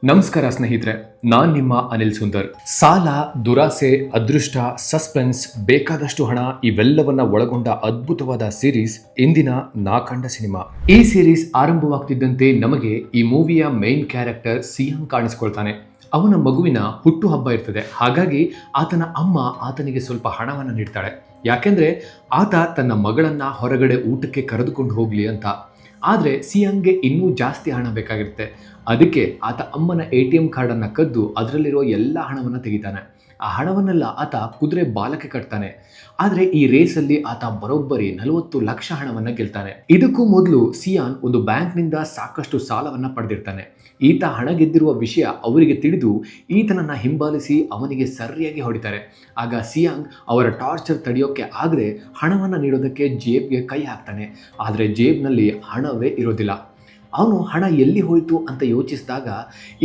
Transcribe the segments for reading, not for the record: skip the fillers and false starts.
ನಮಸ್ಕಾರ ಸ್ನೇಹಿತರೆ, ನಾನ್ ನಿಮ್ಮ ಅನಿಲ್ ಸುಂದರ್. ಸಾಲ, ದುರಾಸೆ, ಅದೃಷ್ಟ, ಸಸ್ಪೆನ್ಸ್, ಬೇಕಾದಷ್ಟು ಹಣ ಇವೆಲ್ಲವನ್ನ ಒಳಗೊಂಡ ಅದ್ಭುತವಾದ ಸೀರೀಸ್ ಇಂದಿನ ನಾ ಕಂಡ ಸಿನಿಮಾ. ಈ ಸೀರೀಸ್ ಆರಂಭವಾಗ್ತಿದ್ದಂತೆ ನಮಗೆ ಈ ಮೂವಿಯ ಮೇನ್ ಕ್ಯಾರೆಕ್ಟರ್ ಸಿಯಾಂಗ್ ಕಾಣಿಸ್ಕೊಳ್ತಾನೆ. ಅವನ ಮಗುವಿನ ಹುಟ್ಟುಹಬ್ಬ ಇರ್ತದೆ. ಹಾಗಾಗಿ ಆತನ ಅಮ್ಮ ಆತನಿಗೆ ಸ್ವಲ್ಪ ಹಣವನ್ನು ನೀಡ್ತಾಳೆ. ಯಾಕೆಂದ್ರೆ ಆತ ತನ್ನ ಮಗಳನ್ನ ಹೊರಗಡೆ ಊಟಕ್ಕೆ ಕರೆದುಕೊಂಡು ಹೋಗ್ಲಿ ಅಂತ. ಆದರೆ ಸಿಯಾಂಗ್ಗೆ ಇನ್ನೂ ಜಾಸ್ತಿ ಹಣ ಬೇಕಾಗಿರುತ್ತೆ. ಅದಕ್ಕೆ ಆತ ಅಮ್ಮನ ATM ಕಾರ್ಡನ್ನು ಕದ್ದು ಅದರಲ್ಲಿರೋ ಎಲ್ಲ ಹಣವನ್ನು ತೆಗಿತಾನೆ. ಆ ಹಣವನ್ನೆಲ್ಲ ಆತ ಕುದುರೆ ಬಾಲಕ್ಕೆ ಕಟ್ತಾನೆ. ಆದರೆ ಈ ರೇಸಲ್ಲಿ ಆತ ಬರೋಬ್ಬರಿ 40 ಲಕ್ಷ ಹಣವನ್ನು ಗೆಲ್ತಾನೆ. ಇದಕ್ಕೂ ಮೊದಲು ಸಿಯಾನ್ ಒಂದು ಬ್ಯಾಂಕ್ನಿಂದ ಸಾಕಷ್ಟು ಸಾಲವನ್ನು ಪಡೆದಿರ್ತಾನೆ. ಈತ ಹಣ ಗೆದ್ದಿರುವ ವಿಷಯ ಅವರಿಗೆ ತಿಳಿದು ಈತನನ್ನು ಹಿಂಬಾಲಿಸಿ ಅವನಿಗೆ ಸರಿಯಾಗಿ ಹೊಡಿತಾರೆ. ಆಗ ಸಿಯಾಂಗ್ ಅವರ ಟಾರ್ಚರ್ ತಡೆಯೋಕ್ಕೆ ಆಗದೆ ಹಣವನ್ನು ನೀಡೋದಕ್ಕೆ ಜೇಬ್ಗೆ ಕೈ ಹಾಕ್ತಾನೆ. ಆದರೆ ಜೇಬ್ನಲ್ಲಿ ಹಣವೇ ಇರೋದಿಲ್ಲ. ಅವನು ಹಣ ಎಲ್ಲಿ ಹೋಯಿತು ಅಂತ ಯೋಚಿಸಿದಾಗ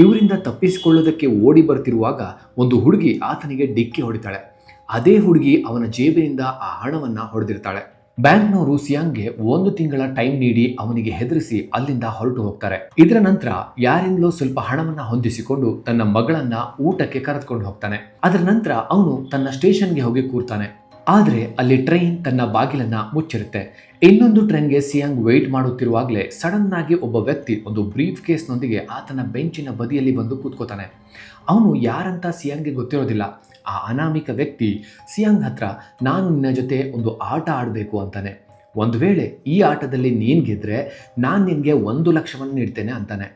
ಇವರಿಂದ ತಪ್ಪಿಸಿಕೊಳ್ಳೋದಕ್ಕೆ ಓಡಿ ಬರ್ತಿರುವಾಗ ಒಂದು ಹುಡುಗಿ ಆತನಿಗೆ ಡಿಕ್ಕಿ ಹೊಡಿತಾಳೆ. ಅದೇ ಹುಡುಗಿ ಅವನ ಜೇಬಿನಿಂದ ಆ ಹಣವನ್ನು ಹೊಡೆದಿರ್ತಾಳೆ. ಬ್ಯಾಂಕ್ನವರು ಸಿಯಾಂಗ್ಗೆ 1 ತಿಂಗಳ ಟೈಮ್ ನೀಡಿ ಅವನಿಗೆ ಹೆದರಿಸಿ ಅಲ್ಲಿಂದ ಹೊರಟು ಹೋಗ್ತಾರೆ. ಇದರ ನಂತರ ಯಾರಿಂದಲೋ ಸ್ವಲ್ಪ ಹಣವನ್ನ ಹೊಂದಿಸಿಕೊಂಡು ತನ್ನ ಮಗಳನ್ನ ಊಟಕ್ಕೆ ಕರೆದುಕೊಂಡು ಹೋಗ್ತಾನೆ. ಅದರ ನಂತರ ಅವನು ತನ್ನ ಸ್ಟೇಷನ್ಗೆ ಹೋಗಿ ಕೂರ್ತಾನೆ. ಆದರೆ ಅಲ್ಲಿ ಟ್ರೈನ್ ತನ್ನ ಬಾಗಿಲನ್ನ ಮುಚ್ಚಿರುತ್ತೆ. ಇನ್ನೊಂದು ಟ್ರೈನ್ಗೆ ಸಿಯಾಂಗ್ ವೆಯ್ಟ್ ಮಾಡುತ್ತಿರುವಾಗಲೇ ಸಡನ್ ಆಗಿ ಒಬ್ಬ ವ್ಯಕ್ತಿ ಒಂದು ಬ್ರೀಫ್ ಕೇಸ್ನೊಂದಿಗೆ ಆತನ ಬೆಂಚಿನ ಬದಿಯಲ್ಲಿ ಬಂದು ಕೂತ್ಕೋತಾನೆ. ಅವನು ಯಾರಂತ ಸಿಯಾಂಗ್ಗೆ ಗೊತ್ತಿರೋದಿಲ್ಲ. ಆ ಅನಾಮಿಕ ವ್ಯಕ್ತಿ ಸಿಯಾಂಗ್ ಹತ್ರ ನಾನು ನಿನ್ನ ಜೊತೆ ಒಂದು ಆಟ ಆಡಬೇಕು ಅಂತಾನೆ. ಒಂದು ವೇಳೆ ಈ ಆಟದಲ್ಲಿ ನೀನು ಗೆದ್ರೆ ನಾನು ನಿನಗೆ 1 ಲಕ್ಷವನ್ನು ನೀಡ್ತೇನೆ ಅಂತಾನೆ.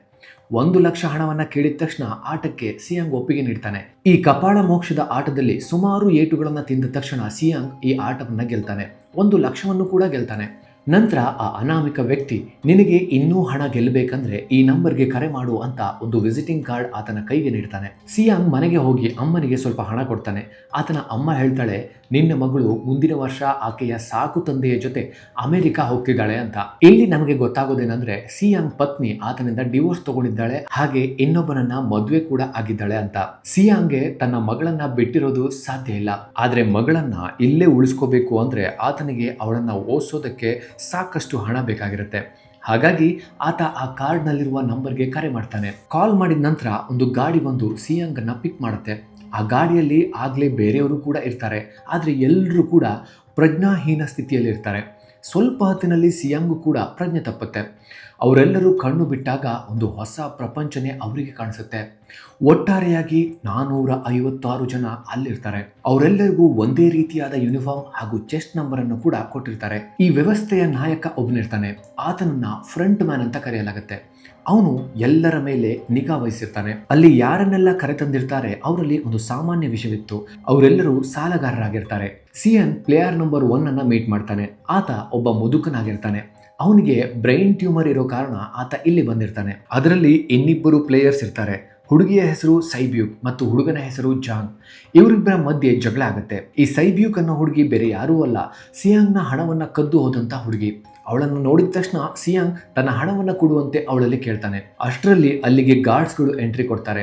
1 ಲಕ್ಷ ಹಣವನ್ನು ಕೇಳಿದ ತಕ್ಷಣ ಆಟಕ್ಕೆ ಸಿಯಾಂಗ್ ಒಪ್ಪಿಗೆ ನೀಡ್ತಾನೆ. ಈ ಕಪಾಳ ಮೋಕ್ಷದ ಆಟದಲ್ಲಿ ಸುಮಾರು ಏಟುಗಳನ್ನು ತಿಂದ ತಕ್ಷಣ ಸಿಯಾಂಗ್ ಈ ಆಟವನ್ನು ಗೆಲ್ತಾನೆ. 1 ಲಕ್ಷವನ್ನು ಕೂಡ ಗೆಲ್ತಾನೆ. ನಂತರ ಆ ಅನಾಮಿಕ ವ್ಯಕ್ತಿ ನಿನಗೆ ಇನ್ನೂ ಹಣ ಗೆಲ್ಲಬೇಕಂದ್ರೆ ಈ ನಂಬರ್ಗೆ ಕರೆ ಮಾಡು ಅಂತ ಒಂದು ವಿಸಿಟಿಂಗ್ ಕಾರ್ಡ್ ಆತನ ಕೈಗೆ ನೀಡ್ತಾನೆ. ಸಿಯಾಂಗ್ ಮನೆಗೆ ಹೋಗಿ ಅಮ್ಮನಿಗೆ ಸ್ವಲ್ಪ ಹಣ ಕೊಡ್ತಾನೆ. ಆತನ ಅಮ್ಮ ಹೇಳ್ತಾಳೆ, ನಿನ್ನ ಮಗಳು ಮುಂದಿನ ವರ್ಷ ಆಕೆಯ ಸಾಕು ತಂದೆಯ ಜೊತೆ ಅಮೆರಿಕ ಹೋಗ್ತಿದ್ದಾಳೆ ಅಂತ. ಇಲ್ಲಿ ನಮಗೆ ಗೊತ್ತಾಗೋದೇನೆಂದ್ರೆ ಸಿಯಾಂಗ್ ಪತ್ನಿ ಆತನಿಂದ ಡಿವೋರ್ಸ್ ತಗೊಂಡಿದ್ದಾಳೆ, ಹಾಗೆ ಇನ್ನೊಬ್ಬನನ್ನ ಮದುವೆ ಕೂಡ ಆಗಿದ್ದಾಳೆ ಅಂತ. ಸಿಯಾಂಗ್ಗೆ ತನ್ನ ಮಗಳನ್ನ ಬಿಟ್ಟಿರೋದು ಸಾಧ್ಯ ಇಲ್ಲ. ಆದ್ರೆ ಮಗಳನ್ನ ಇಲ್ಲೇ ಉಳಿಸ್ಕೋಬೇಕು ಅಂದ್ರೆ ಆತನಿಗೆ ಅವಳನ್ನ ಓದಿಸೋದಕ್ಕೆ ಸಾಕಷ್ಟು ಹಣ ಬೇಕಾಗಿರುತ್ತೆ. ಹಾಗಾಗಿ ಆತ ಆ ಕಾರ್ಡ್ನಲ್ಲಿರುವ ನಂಬರ್ಗೆ ಕರೆ ಮಾಡ್ತಾನೆ. ಕಾಲ್ ಮಾಡಿದ ನಂತರ ಒಂದು ಗಾಡಿ ಬಂದು ಸಿಯಾಂಗನ್ನ ಪಿಕ್ ಮಾಡುತ್ತೆ. ಆ ಗಾಡಿಯಲ್ಲಿ ಆಗಲೇ ಬೇರೆಯವರು ಕೂಡ ಇರ್ತಾರೆ. ಆದರೆ ಎಲ್ಲರೂ ಕೂಡ ಪ್ರಜ್ಞಾಹೀನ ಸ್ಥಿತಿಯಲ್ಲಿ ಇರ್ತಾರೆ. ಸ್ವಲ್ಪ ಹೊತ್ತಿನಲ್ಲಿ ಸಿಯಾಂಗು ಕೂಡ ಪ್ರಜ್ಞೆ ತಪ್ಪುತ್ತೆ. ಅವರೆಲ್ಲರೂ ಕಣ್ಣು ಬಿಟ್ಟಾಗ ಒಂದು ಹೊಸ ಪ್ರಪಂಚನೇ ಅವರಿಗೆ ಕಾಣಿಸುತ್ತೆ. ಒಟ್ಟಾರೆಯಾಗಿ 456 ಜನ ಅಲ್ಲಿರ್ತಾರೆ. ಅವರೆಲ್ಲರಿಗೂ ಒಂದೇ ರೀತಿಯಾದ ಯೂನಿಫಾರ್ಮ್ ಹಾಗೂ ಚೆಸ್ಟ್ ನಂಬರ್ ಅನ್ನು ಕೂಡ ಕೊಟ್ಟಿರ್ತಾರೆ. ಈ ವ್ಯವಸ್ಥೆಯ ನಾಯಕ ಒಬ್ಬನಿರ್ತಾನೆ. ಆತನನ್ನ ಫ್ರಂಟ್ ಮ್ಯಾನ್ ಅಂತ ಕರೆಯಲಾಗುತ್ತೆ. ಅವನು ಎಲ್ಲರ ಮೇಲೆ ನಿಗಾ ವಹಿಸಿರ್ತಾನೆ. ಅಲ್ಲಿ ಯಾರನ್ನೆಲ್ಲ ಕರೆತಂದಿರ್ತಾರೆ ಅವರಲ್ಲಿ ಒಂದು ಸಾಮಾನ್ಯ ವಿಷಯವಿತ್ತು. ಅವರೆಲ್ಲರೂ ಸಾಲಗಾರರಾಗಿರ್ತಾರೆ. ಸಿಯಾನ್ ಪ್ಲೇಯರ್ ನಂಬರ್ 1 ಅನ್ನ ಮೀಟ್ ಮಾಡ್ತಾನೆ. ಆತ ಒಬ್ಬ ಮುದುಕನಾಗಿರ್ತಾನೆ. ಅವನಿಗೆ ಬ್ರೈನ್ ಟ್ಯೂಮರ್ ಇರೋ ಕಾರಣ ಆತ ಇಲ್ಲಿ ಬಂದಿರ್ತಾನೆ. ಅದರಲ್ಲಿ ಇನ್ನಿಬ್ಬರು ಪ್ಲೇಯರ್ಸ್ ಇರ್ತಾರೆ. ಹುಡುಗಿಯ ಹೆಸರು ಸೈಬ್ಯೂಕ್ ಮತ್ತು ಹುಡುಗನ ಹೆಸರು ಜಾಂಗ್. ಇವರಿಬ್ಬರ ಮಧ್ಯೆ ಜಗಳ ಆಗುತ್ತೆ. ಈ ಸೈಬ್ಯೂಕ್ ಅನ್ನೋ ಹುಡುಗಿ ಬೇರೆ ಯಾರೂ ಅಲ್ಲ, ಸಿಯಾಂಗ್ನ ಹಣವನ್ನ ಕದ್ದು ಹೋದಂತ ಹುಡುಗಿ. ಅವಳನ್ನು ನೋಡಿದ ತಕ್ಷಣ ಸಿಯಾಂಗ್ ತನ್ನ ಹಣವನ್ನು ಕೊಡುವಂತೆ ಅವಳಲ್ಲಿ ಕೇಳ್ತಾನೆ. ಅಷ್ಟರಲ್ಲಿ ಅಲ್ಲಿಗೆ ಗಾರ್ಡ್ಸ್ಗಳು ಎಂಟ್ರಿ ಕೊಡ್ತಾರೆ.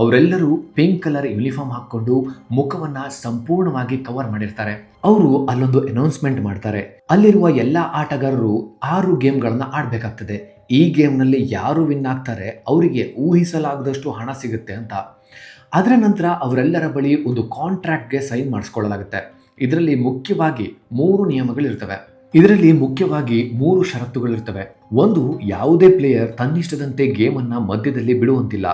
ಅವರೆಲ್ಲರೂ ಪಿಂಕ್ ಕಲರ್ ಯೂನಿಫಾರ್ಮ್ ಹಾಕ್ಕೊಂಡು ಮುಖವನ್ನ ಸಂಪೂರ್ಣವಾಗಿ ಕವರ್ ಮಾಡಿರ್ತಾರೆ. ಅವರು ಅಲ್ಲೊಂದು ಅನೌನ್ಸ್ಮೆಂಟ್ ಮಾಡ್ತಾರೆ. ಅಲ್ಲಿರುವ ಎಲ್ಲ ಆಟಗಾರರು 6 ಗೇಮ್ಗಳನ್ನ ಆಡಬೇಕಾಗ್ತದೆ. ಈ ಗೇಮ್ನಲ್ಲಿ ಯಾರು ವಿನ್ ಆಗ್ತಾರೆ ಅವರಿಗೆ ಊಹಿಸಲಾಗದಷ್ಟು ಹಣ ಸಿಗುತ್ತೆ ಅಂತ. ಅದರ ನಂತರ ಅವರೆಲ್ಲರ ಬಳಿ ಒಂದು ಕಾಂಟ್ರಾಕ್ಟ್ಗೆ ಸೈನ್ ಮಾಡಿಸ್ಕೊಳ್ಳಲಾಗುತ್ತೆ. ಇದರಲ್ಲಿ ಮುಖ್ಯವಾಗಿ 3 ನಿಯಮಗಳಿರ್ತವೆ. ಇದರಲ್ಲಿ ಮುಖ್ಯವಾಗಿ 3 ಷರತ್ತುಗಳಿರ್ತವೆ. ಒಂದು, ಯಾವುದೇ ಪ್ಲೇಯರ್ ತನ್ನಿಷ್ಟದಂತೆ ಗೇಮನ್ನು ಮಧ್ಯದಲ್ಲಿ ಬಿಡುವಂತಿಲ್ಲ.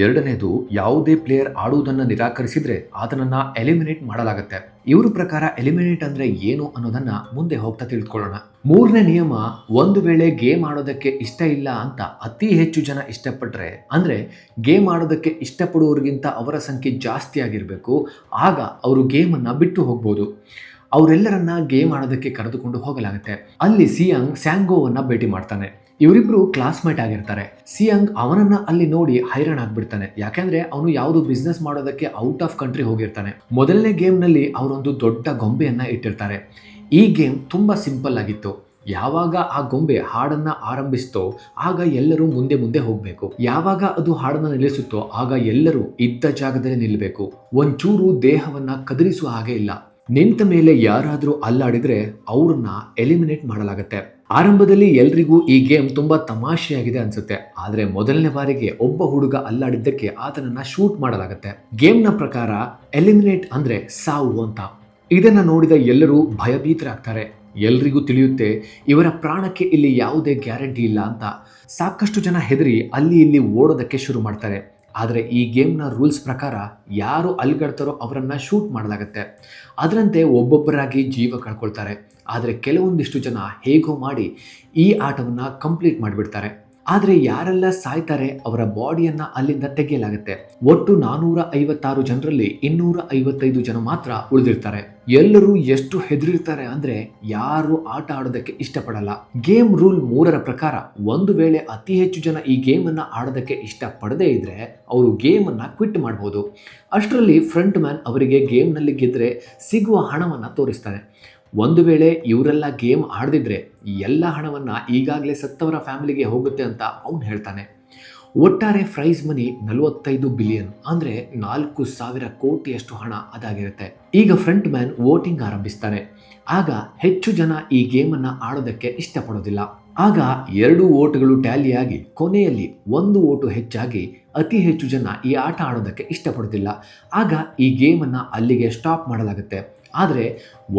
ಎರಡನೇದು, ಯಾವುದೇ ಪ್ಲೇಯರ್ ಆಡುವುದನ್ನು ನಿರಾಕರಿಸಿದ್ರೆ ಆತನನ್ನ ಎಲಿಮಿನೇಟ್ ಮಾಡಲಾಗುತ್ತೆ. ಇವರ ಪ್ರಕಾರ ಎಲಿಮಿನೇಟ್ ಅಂದ್ರೆ ಏನು ಅನ್ನೋದನ್ನ ಮುಂದೆ ಹೋಗ್ತಾ ತಿಳಿದುಕೊಳ್ಳೋಣ. 3ನೇ ನಿಯಮ, ಒಂದು ವೇಳೆ ಗೇಮ್ ಆಡೋದಕ್ಕೆ ಇಷ್ಟ ಇಲ್ಲ ಅಂತ ಅತಿ ಹೆಚ್ಚು ಜನ ಇಷ್ಟಪಟ್ಟರೆ, ಅಂದ್ರೆ ಗೇಮ್ ಆಡೋದಕ್ಕೆ ಇಷ್ಟಪಡುವವರಿಗಿಂತ ಅವರ ಸಂಖ್ಯೆ ಜಾಸ್ತಿ ಆಗಿರಬೇಕು, ಆಗ ಅವರು ಗೇಮನ್ನು ಬಿಟ್ಟು ಹೋಗ್ಬೋದು. ಅವರೆಲ್ಲರನ್ನ ಗೇಮ್ ಆಡೋದಕ್ಕೆ ಕರೆದುಕೊಂಡು ಹೋಗಲಾಗುತ್ತೆ. ಅಲ್ಲಿ ಸಿಯಾಂಗ್ ಸ್ಯಾಂಗೋವನ್ನ ಭೇಟಿ ಮಾಡ್ತಾನೆ. ಇವರಿಬ್ರು ಕ್ಲಾಸ್ಮೇಟ್ ಆಗಿರ್ತಾರೆ. ಸಿಯಾಂಗ್ ಅವನನ್ನ ಅಲ್ಲಿ ನೋಡಿ ಹೈರಾಣ ಆಗ್ಬಿಡ್ತಾನೆ. ಯಾಕೆಂದ್ರೆ ಅವನು ಯಾವುದು ಬಿಸ್ನೆಸ್ ಮಾಡೋದಕ್ಕೆ ಔಟ್ ಆಫ್ ಕಂಟ್ರಿ ಹೋಗಿರ್ತಾನೆ. ಮೊದಲನೇ ಗೇಮ್ನಲ್ಲಿ ಅವರೊಂದು ದೊಡ್ಡ ಗೊಂಬೆಯನ್ನ ಇಟ್ಟಿರ್ತಾರೆ. ಈ ಗೇಮ್ ತುಂಬಾ ಸಿಂಪಲ್ ಆಗಿತ್ತು. ಯಾವಾಗ ಆ ಗೊಂಬೆ ಹಾಡನ್ನ ಆರಂಭಿಸ್ತೋ ಆಗ ಎಲ್ಲರೂ ಮುಂದೆ ಮುಂದೆ ಹೋಗಬೇಕು. ಯಾವಾಗ ಅದು ಹಾಡನ್ನ ನಿಲ್ಲಿಸುತ್ತೋ ಆಗ ಎಲ್ಲರೂ ಇದ್ದ ಜಾಗದಲ್ಲಿ ನಿಲ್ಲಬೇಕು. ಒಂಚೂರು ದೇಹವನ್ನ ಕದಲಿಸುವ ಹಾಗೆ ಇಲ್ಲ. ನಿಂತ ಮೇಲೆ ಯಾರಾದರೂ ಅಲ್ಲಾಡಿದ್ರೆ ಅವ್ರನ್ನ ಎಲಿಮಿನೇಟ್ ಮಾಡಲಾಗತ್ತೆ. ಆರಂಭದಲ್ಲಿ ಎಲ್ರಿಗೂ ಈ ಗೇಮ್ ತುಂಬಾ ತಮಾಷೆಯಾಗಿದೆ ಅನ್ಸುತ್ತೆ, ಆದ್ರೆ ಮೊದಲನೇ ಬಾರಿಗೆ ಒಬ್ಬ ಹುಡುಗ ಅಲ್ಲಾಡಿದ್ದಕ್ಕೆ ಆತನನ್ನ ಶೂಟ್ ಮಾಡಲಾಗುತ್ತೆ. ಗೇಮ್ನ ಪ್ರಕಾರ ಎಲಿಮಿನೇಟ್ ಅಂದ್ರೆ ಸಾವು ಅಂತ. ಇದನ್ನ ನೋಡಿದ ಎಲ್ಲರೂ ಭಯಭೀತರಾಗ್ತಾರೆ. ಎಲ್ರಿಗೂ ತಿಳಿಯುತ್ತೆ ಇವರ ಪ್ರಾಣಕ್ಕೆ ಇಲ್ಲಿ ಯಾವುದೇ ಗ್ಯಾರಂಟಿ ಇಲ್ಲ ಅಂತ. ಸಾಕಷ್ಟು ಜನ ಹೆದರಿ ಅಲ್ಲಿ ಇಲ್ಲಿ ಓಡೋದಕ್ಕೆ ಶುರು ಮಾಡ್ತಾರೆ. ಆದರೆ ಈ ಗೇಮ್ನ ರೂಲ್ಸ್ ಪ್ರಕಾರ ಯಾರು ಅಲ್ಗಡ್ತಾರೋ ಅವರನ್ನು ಶೂಟ್ ಮಾಡಲಾಗತ್ತೆ. ಅದರಂತೆ ಒಬ್ಬೊಬ್ಬರಾಗಿ ಜೀವ ಕಳ್ಕೊಳ್ತಾರೆ. ಆದರೆ ಕೆಲವೊಂದಿಷ್ಟು ಜನ ಹೇಗೋ ಮಾಡಿ ಈ ಆಟವನ್ನು ಕಂಪ್ಲೀಟ್ ಮಾಡಿಬಿಡ್ತಾರೆ. ಆದರೆ ಯಾರೆಲ್ಲ ಸಾಯ್ತಾರೆ ಅವರ ಬಾಡಿಯನ್ನು ಅಲ್ಲಿಂದ ತೆಗೆಯಲಾಗುತ್ತೆ. ಒಟ್ಟು 456 ಜನರಲ್ಲಿ 255 ಜನ ಮಾತ್ರ ಉಳಿದಿರ್ತಾರೆ. ಎಲ್ಲರೂ ಎಷ್ಟು ಹೆದರಿರ್ತಾರೆ ಅಂದರೆ ಯಾರು ಆಟ ಆಡೋದಕ್ಕೆ ಇಷ್ಟಪಡಲ್ಲ. ಗೇಮ್ ರೂಲ್ 3ರ ಪ್ರಕಾರ ಒಂದು ವೇಳೆ ಅತಿ ಹೆಚ್ಚು ಜನ ಈ ಗೇಮನ್ನು ಆಡೋದಕ್ಕೆ ಇಷ್ಟಪಡದೇ ಇದ್ರೆ ಅವರು ಗೇಮನ್ನು ಕ್ವಿಟ್ ಮಾಡ್ಬೋದು. ಅಷ್ಟರಲ್ಲಿ ಫ್ರಂಟ್ ಮ್ಯಾನ್ ಅವರಿಗೆ ಗೇಮ್ನಲ್ಲಿ ಗೆದ್ದರೆ ಸಿಗುವ ಹಣವನ್ನು ತೋರಿಸ್ತಾನೆ. ಒಂದು ವೇಳೆ ಇವರೆಲ್ಲ ಗೇಮ್ ಆಡದಿದ್ರೆ ಎಲ್ಲ ಹಣವನ್ನು ಈಗಾಗಲೇ ಸತ್ತವರ ಫ್ಯಾಮಿಲಿಗೆ ಹೋಗುತ್ತೆ ಅಂತ ಅವನು ಹೇಳ್ತಾನೆ. ಒಟ್ಟಾರೆ ಪ್ರೈಸ್ ಮನಿ 45 ಬಿಲಿಯನ್ ಅಂದರೆ 4,000 ಕೋಟಿಯಷ್ಟು ಹಣ ಅದಾಗಿರುತ್ತೆ. ಈಗ ಫ್ರಂಟ್ ಮ್ಯಾನ್ ವೋಟಿಂಗ್ ಆರಂಭಿಸ್ತಾನೆ. ಆಗ ಹೆಚ್ಚು ಜನ ಈ ಗೇಮನ್ನು ಆಡೋದಕ್ಕೆ ಇಷ್ಟಪಡೋದಿಲ್ಲ. ಆಗ 2 ವೋಟ್ಗಳು ಟ್ಯಾಲಿಯಾಗಿ ಕೊನೆಯಲ್ಲಿ 1 ವೋಟು ಹೆಚ್ಚಾಗಿ ಅತಿ ಹೆಚ್ಚು ಜನ ಈ ಆಟ ಆಡೋದಕ್ಕೆ ಇಷ್ಟಪಡೋದಿಲ್ಲ. ಆಗ ಈ ಗೇಮನ್ನು ಅಲ್ಲಿಗೆ ಸ್ಟಾಪ್ ಮಾಡಲಾಗುತ್ತೆ. ಆದರೆ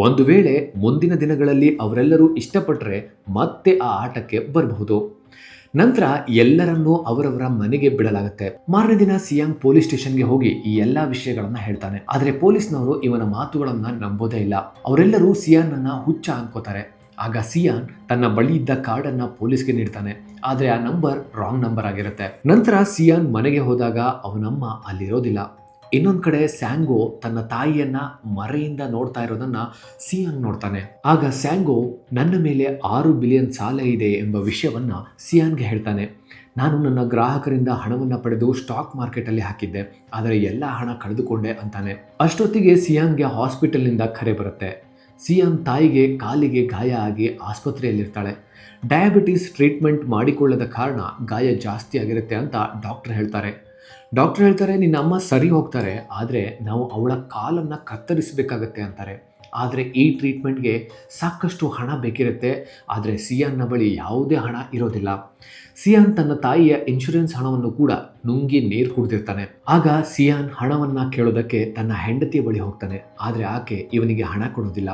ಒಂದು ವೇಳೆ ಮುಂದಿನ ದಿನಗಳಲ್ಲಿ ಅವರೆಲ್ಲರೂ ಇಷ್ಟಪಟ್ಟರೆ ಮತ್ತೆ ಆ ಆಟಕ್ಕೆ ಬರಬಹುದು. ನಂತರ ಎಲ್ಲರನ್ನೂ ಅವರವರ ಮನೆಗೆ ಬಿಡಲಾಗುತ್ತೆ. ಮಾರನೇ ದಿನ ಸಿಯಾಂಗ್ ಪೊಲೀಸ್ ಸ್ಟೇಷನ್ಗೆ ಹೋಗಿ ಈ ಎಲ್ಲಾ ವಿಷಯಗಳನ್ನ ಹೇಳ್ತಾನೆ. ಆದರೆ ಪೊಲೀಸ್ನವರು ಇವನ ಮಾತುಗಳನ್ನ ನಂಬೋದೇ ಇಲ್ಲ. ಅವರೆಲ್ಲರೂ ಸಿಯಾನ್ನನ್ನ ಹುಚ್ಚ ಅನ್ಕೋತಾರೆ. ಆಗ ಸಿಯಾನ್ ತನ್ನ ಬಳಿ ಇದ್ದ ಕಾರ್ಡನ್ನು ಪೊಲೀಸ್ಗೆ ನೀಡ್ತಾನೆ. ಆದರೆ ಆ ನಂಬರ್ ರಾಂಗ್ ನಂಬರ್ ಆಗಿರುತ್ತೆ. ನಂತರ ಸಿಯಾನ್ ಮನೆಗೆ ಹೋದಾಗ ಅವನಮ್ಮ ಅಲ್ಲಿರೋದಿಲ್ಲ. ಇನ್ನೊಂದು ಕಡೆ ಸ್ಯಾಂಗೋ ತನ್ನ ತಾಯಿಯನ್ನ ಮರೆಯಿಂದ ನೋಡ್ತಾ ಇರೋದನ್ನ ಸಿಯಾನ್ ನೋಡ್ತಾನೆ. ಆಗ ಸ್ಯಾಂಗೋ ನನ್ನ ಮೇಲೆ 6 ಬಿಲಿಯನ್ ಸಾಲ ಇದೆ ಎಂಬ ವಿಷಯವನ್ನ ಸಿಯಾನ್ಗೆ ಹೇಳ್ತಾನೆ. ನಾನು ನನ್ನ ಗ್ರಾಹಕರಿಂದ ಹಣವನ್ನು ಪಡೆದು ಸ್ಟಾಕ್ ಮಾರ್ಕೆಟಲ್ಲಿ ಹಾಕಿದ್ದೆ, ಆದರೆ ಎಲ್ಲ ಹಣ ಕಳೆದುಕೊಂಡೆ ಅಂತಾನೆ. ಅಷ್ಟೊತ್ತಿಗೆ ಸಿಯಾನ್ಗೆ ಹಾಸ್ಪಿಟಲ್ನಿಂದ ಕರೆ ಬರುತ್ತೆ. ಸಿಯಾನ್ ತಾಯಿಗೆ ಕಾಲಿಗೆ ಗಾಯ ಆಗಿ ಆಸ್ಪತ್ರೆಯಲ್ಲಿರ್ತಾಳೆ. ಡಯಾಬಿಟಿಸ್ ಟ್ರೀಟ್ಮೆಂಟ್ ಮಾಡಿಕೊಳ್ಳದ ಕಾರಣ ಗಾಯ ಜಾಸ್ತಿ ಆಗಿರುತ್ತೆ ಅಂತ ಡಾಕ್ಟರ್ ಹೇಳ್ತಾರೆ. ನಿನ್ನ ಅಮ್ಮ ಸರಿ ಹೋಗ್ತಾರೆ, ಆದರೆ ನಾವು ಅವಳ ಕಾಲನ್ನು ಕತ್ತರಿಸಬೇಕಾಗತ್ತೆ ಅಂತಾರೆ. ಆದರೆ ಈ ಟ್ರೀಟ್ಮೆಂಟ್ಗೆ ಸಾಕಷ್ಟು ಹಣ ಬೇಕಿರುತ್ತೆ. ಆದರೆ ಸಿಯಾನ್ನ ಬಳಿ ಯಾವುದೇ ಹಣ ಇರೋದಿಲ್ಲ. ಸಿಯಾನ್ ತನ್ನ ತಾಯಿಯ ಇನ್ಶೂರೆನ್ಸ್ ಹಣವನ್ನು ಕೂಡ ನುಂಗಿ ನೀರು ಕುಡಿದಿರ್ತಾನೆ. ಆಗ ಸಿಯಾನ್ ಹಣವನ್ನು ಕೇಳೋದಕ್ಕೆ ತನ್ನ ಹೆಂಡತಿಯ ಬಳಿ ಹೋಗ್ತಾನೆ. ಆದರೆ ಆಕೆ ಇವನಿಗೆ ಹಣ ಕೊಡೋದಿಲ್ಲ.